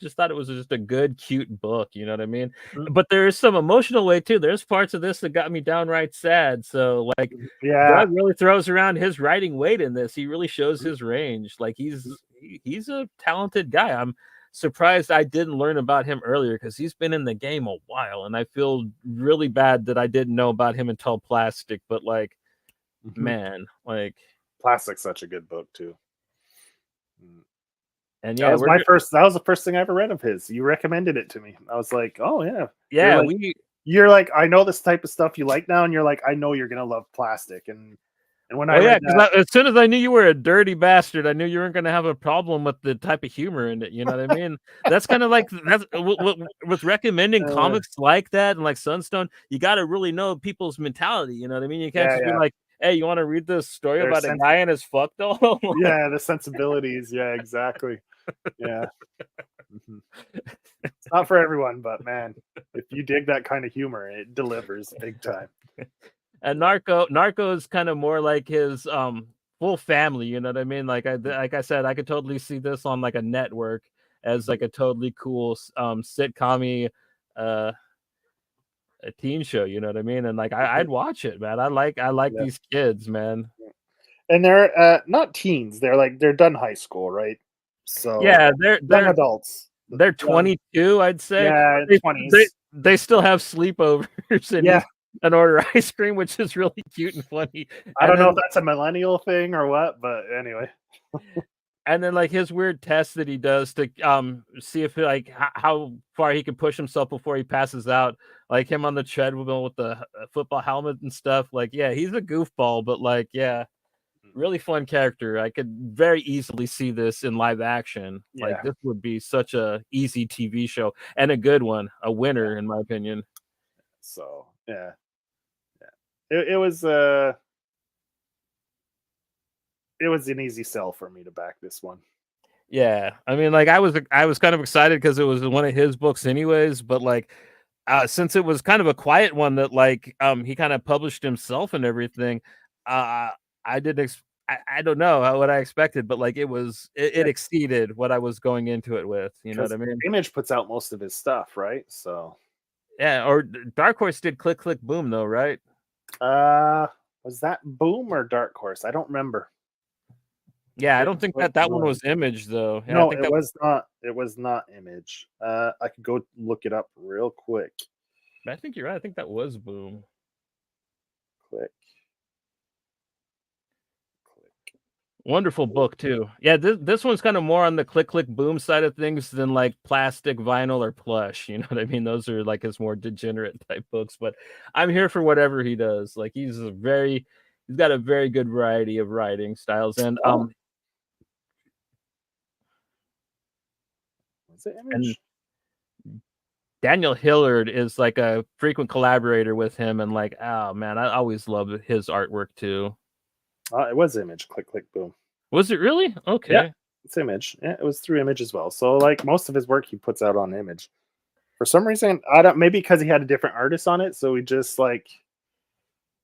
just thought it was just a good, cute book, you know what I mean? Mhm. But there is some emotional way too. There's parts of this that got me downright sad. So like Yeah. Doug really throws around his writing weight in this. He really shows Mhm. his range. Like Mhm. he's a talented guy. I'm surprised I didn't learn about him earlier because he's been in the game a while, and I feel really bad that I didn't know about him until Plastic. But like, man, like Plastic's such a good book too. And that yeah, was my first. That was the first thing I ever read of his. You recommended it to me. I was like, oh yeah, yeah, you're like, I know this type of stuff you like now, and you're like, I know you're gonna love Plastic. And when I read that, as soon as I knew you were a dirty bastard, I knew you weren't gonna have a problem with the type of humor in it. You know what I mean? That's kind of like that's with recommending comics like that and like Sunstone. You got to really know people's mentality. You know what I mean? You can't just be like, hey, you want to read this story about a guy and his fuck doll? Yeah, the sensibilities. Yeah, exactly. Yeah. It's not for everyone, but man, if you dig that kind of humor, it delivers big time. And Narco is kind of more like his full family, you know what I mean? Like I said, I could totally see this on like a network as like a totally cool sitcom-y a teen show, you know what I mean? And like I'd watch it, man. I like these kids, man. And they're not teens, they're done high school, right? So yeah, they're young adults. They're 22, I'd say. Yeah, 20s. They still have sleepovers and and order ice cream, which is really cute and funny. I don't know if that's a millennial thing or what, but anyway. And then like his weird test that he does to see if like how far he can push himself before he passes out, like him on the treadmill with the football helmet and stuff. Like, yeah, he's a goofball, but like, yeah, really fun character. I could very easily see this in live action. Like this would be such a easy TV show and a good one, a winner in my opinion. So it was an easy sell for me to back this one. Yeah, I mean, like I was kind of excited because it was one of his books, anyways. But like, since it was kind of a quiet one that like he kind of published himself and everything, I didn't. I don't know what I expected, but like it exceeded what I was going into it with. You know what I mean? Image puts out most of his stuff, right? So yeah, or Dark Horse did Click Click Boom though, right? Was that Boom or Dark Horse? I don't remember. Yeah, I don't think that one was Image though. Yeah, no, I think it was not. It was not Image. I could go look it up real quick. I think you're right. I think that was Boom. Click. Wonderful book too. Yeah, this one's kind of more on the Click Click Boom side of things than like Plastic, Vinyl, or Plush. You know what I mean? Those are like his more degenerate type books. But I'm here for whatever he does. Like he's got a very good variety of writing styles. And was it Image? And Daniel Hillard is like a frequent collaborator with him, and like, oh man, I always loved his artwork too. It was Image. Click Click Boom. Was it really? Okay. Yeah, it's Image. Yeah, it was through Image as well. So like most of his work he puts out on Image. For some reason, I don't. Maybe because he had a different artist on it, so he just like.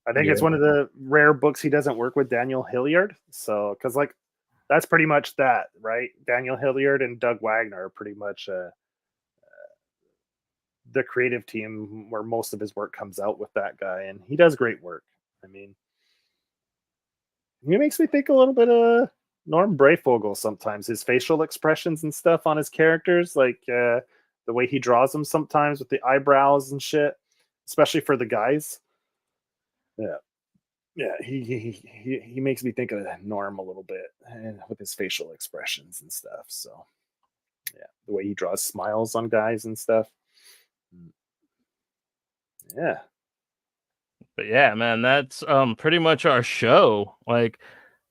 I think it's one of the rare books he doesn't work with Daniel Hilliard. So because like that's pretty much that, right? Daniel Hilliard and Doug Wagner are pretty much the creative team where most of his work comes out with that guy, and he does great work. I mean. He makes me think a little bit of Norm Brayfogle sometimes. His facial expressions and stuff on his characters, like the way he draws them sometimes with the eyebrows and shit, especially for the guys. Yeah, he makes me think of Norm a little bit with his facial expressions and stuff. So, yeah, the way he draws smiles on guys and stuff. Yeah. But yeah, man, that's pretty much our show. Like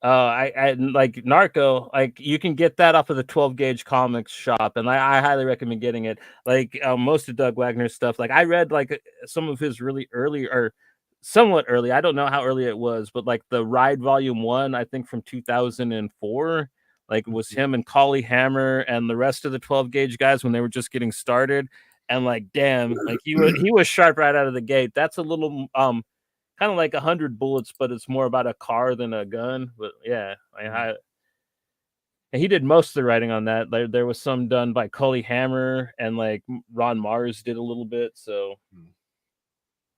I like Narco, like you can get that off of the 12 gauge comics shop, and I highly recommend getting it. Like most of Doug Wagner's stuff, like I read like some of his really early or somewhat early, I don't know how early it was, but like the Ride Volume 1, I think from 2004, like it was him and Collie Hammer and the rest of the 12 gauge guys when they were just getting started. And like, damn, like he was sharp right out of the gate. That's a little kind of like 100 bullets, but it's more about a car than a gun. But yeah, and he did most of the writing on that. There was some done by Cully Hammer, and like Ron Mars did a little bit. So,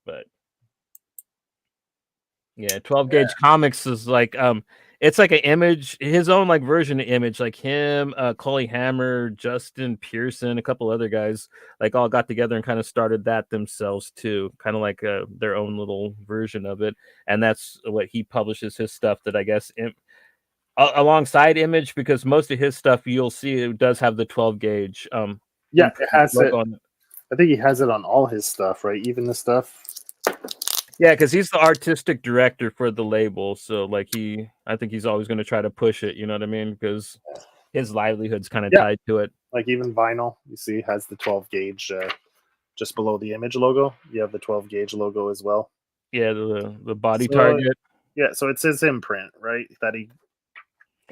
but Yeah, 12 Gauge Comics is like it's like an Image, his own like version of Image, like him, Coley Hammer, Justin Pearson, a couple other guys, like all got together and kind of started that themselves too, kind of like their own little version of it. And that's what he publishes his stuff that I guess alongside Image, because most of his stuff you'll see it does have the 12 gauge Yeah, it has it. logo on it. I think he has it on all his stuff, right? Even the stuff. Yeah, because he's the artistic director for the label, so like I think he's always going to try to push it. You know what I mean? Because his livelihood's kind of tied to it. Like even vinyl, you see, has the 12 gauge just below the Image logo. You have the 12 gauge logo as well. Yeah, the body target. Yeah, so it's his imprint, right? That he.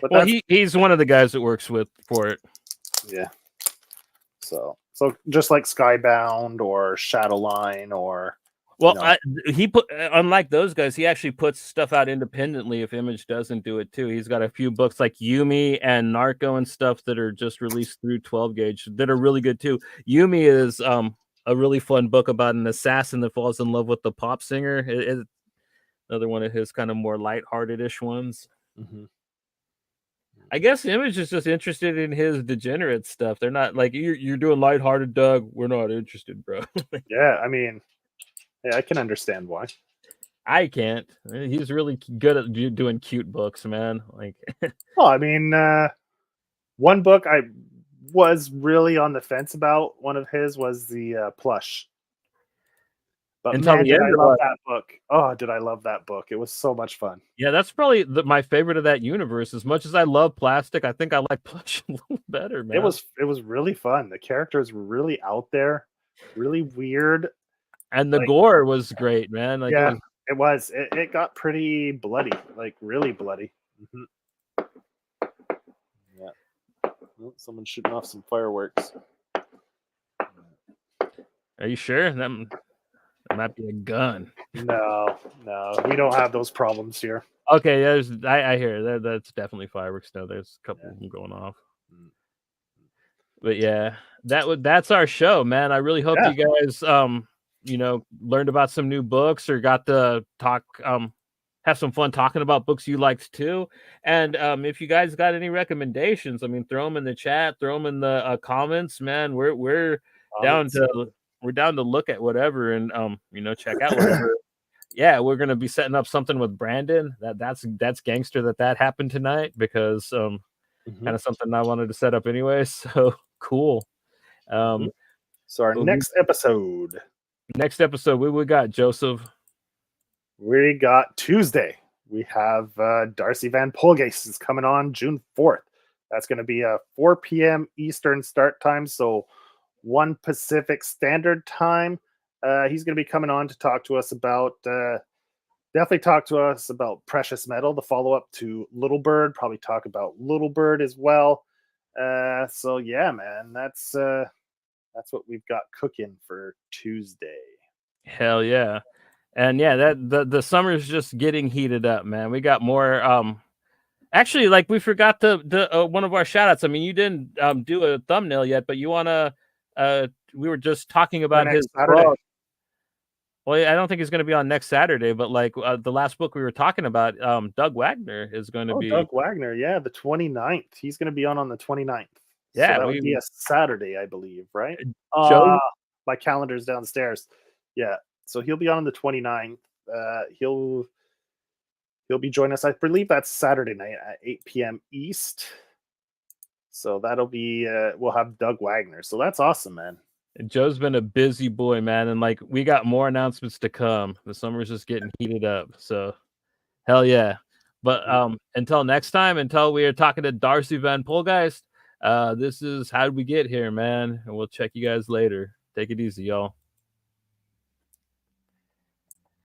But well, he's one of the guys that works for it. Yeah. So just like Skybound or Shadowline or. Well, he put, unlike those guys, he actually puts stuff out independently if Image doesn't do it too. He's got a few books like Yumi and Narco and stuff that are just released through 12 gauge that are really good too. Yumi is a really fun book about an assassin that falls in love with the pop singer. It's another one of his kind of more lighthearted-ish ones. Mm-hmm. I guess Image is just interested in his degenerate stuff. They're not like, you're doing lighthearted, Doug. We're not interested, bro. Yeah, I mean, yeah, I can understand why. I can't. He's really good at doing cute books, man. Like, well, I mean, one book I was really on the fence about. One of his was the Plush. But man, did I love that book. Oh, did I love that book. It was so much fun. Yeah, that's probably my favorite of that universe. As much as I love Plastic, I think I like Plush a little better, man. It was really fun. The characters were really out there, really weird. And the gore was great, man. Like, yeah, it was. It got pretty bloody, like really bloody. Mm-hmm. Yeah. Oh, someone's shooting off some fireworks. Are you sure? That might be a gun. No, we don't have those problems here. Okay, I hear that's definitely fireworks. No, there's a couple of them going off. But yeah, that's our show, man. I really hope you guys learned about some new books or got to talk, have some fun talking about books you liked too. And if you guys got any recommendations, I mean, throw them in the chat, throw them in the comments, man. We're down to look at whatever and check out whatever. Yeah, we're gonna be setting up something with Brandon. That's gangster that happened tonight because kind of something I wanted to set up anyway. So cool. So our next episode. Next episode, we got Joseph. We got Tuesday. We have Darcy Van Polgeest is coming on June 4th. That's going to be a 4 p.m. Eastern start time, so 1 Pacific Standard Time. He's going to be coming on to talk to us about, definitely talk to us about Precious Metal, the follow-up to Little Bird. Probably talk about Little Bird as well. So yeah, man, that's what we've got cooking for Tuesday. Hell yeah. And yeah, that the summer's just getting heated up, man. We got more actually, like, we forgot the one of our shout outs. I mean, you didn't do a thumbnail yet, but you wanna we were just talking about his blog. Well, I don't think he's going to be on next Saturday, but like the last book we were talking about, Doug Wagner is going to be. Doug Wagner, yeah, the 29th. He's going to be on the 29th. Yeah, so that would be a Saturday, I believe, right? My calendar's downstairs. Yeah, so he'll be on the 29th. He'll be joining us. I believe that's Saturday night at 8 p.m. East. So that'll be we'll have Doug Wagner. So that's awesome, man. Joe's been a busy boy, man, and like we got more announcements to come. The summer's just getting heated up, so hell yeah. But until next time, until we are talking to Darcy Van Polgeest, this is How Did We Get Here, man, and we'll check you guys later. Take it easy, y'all.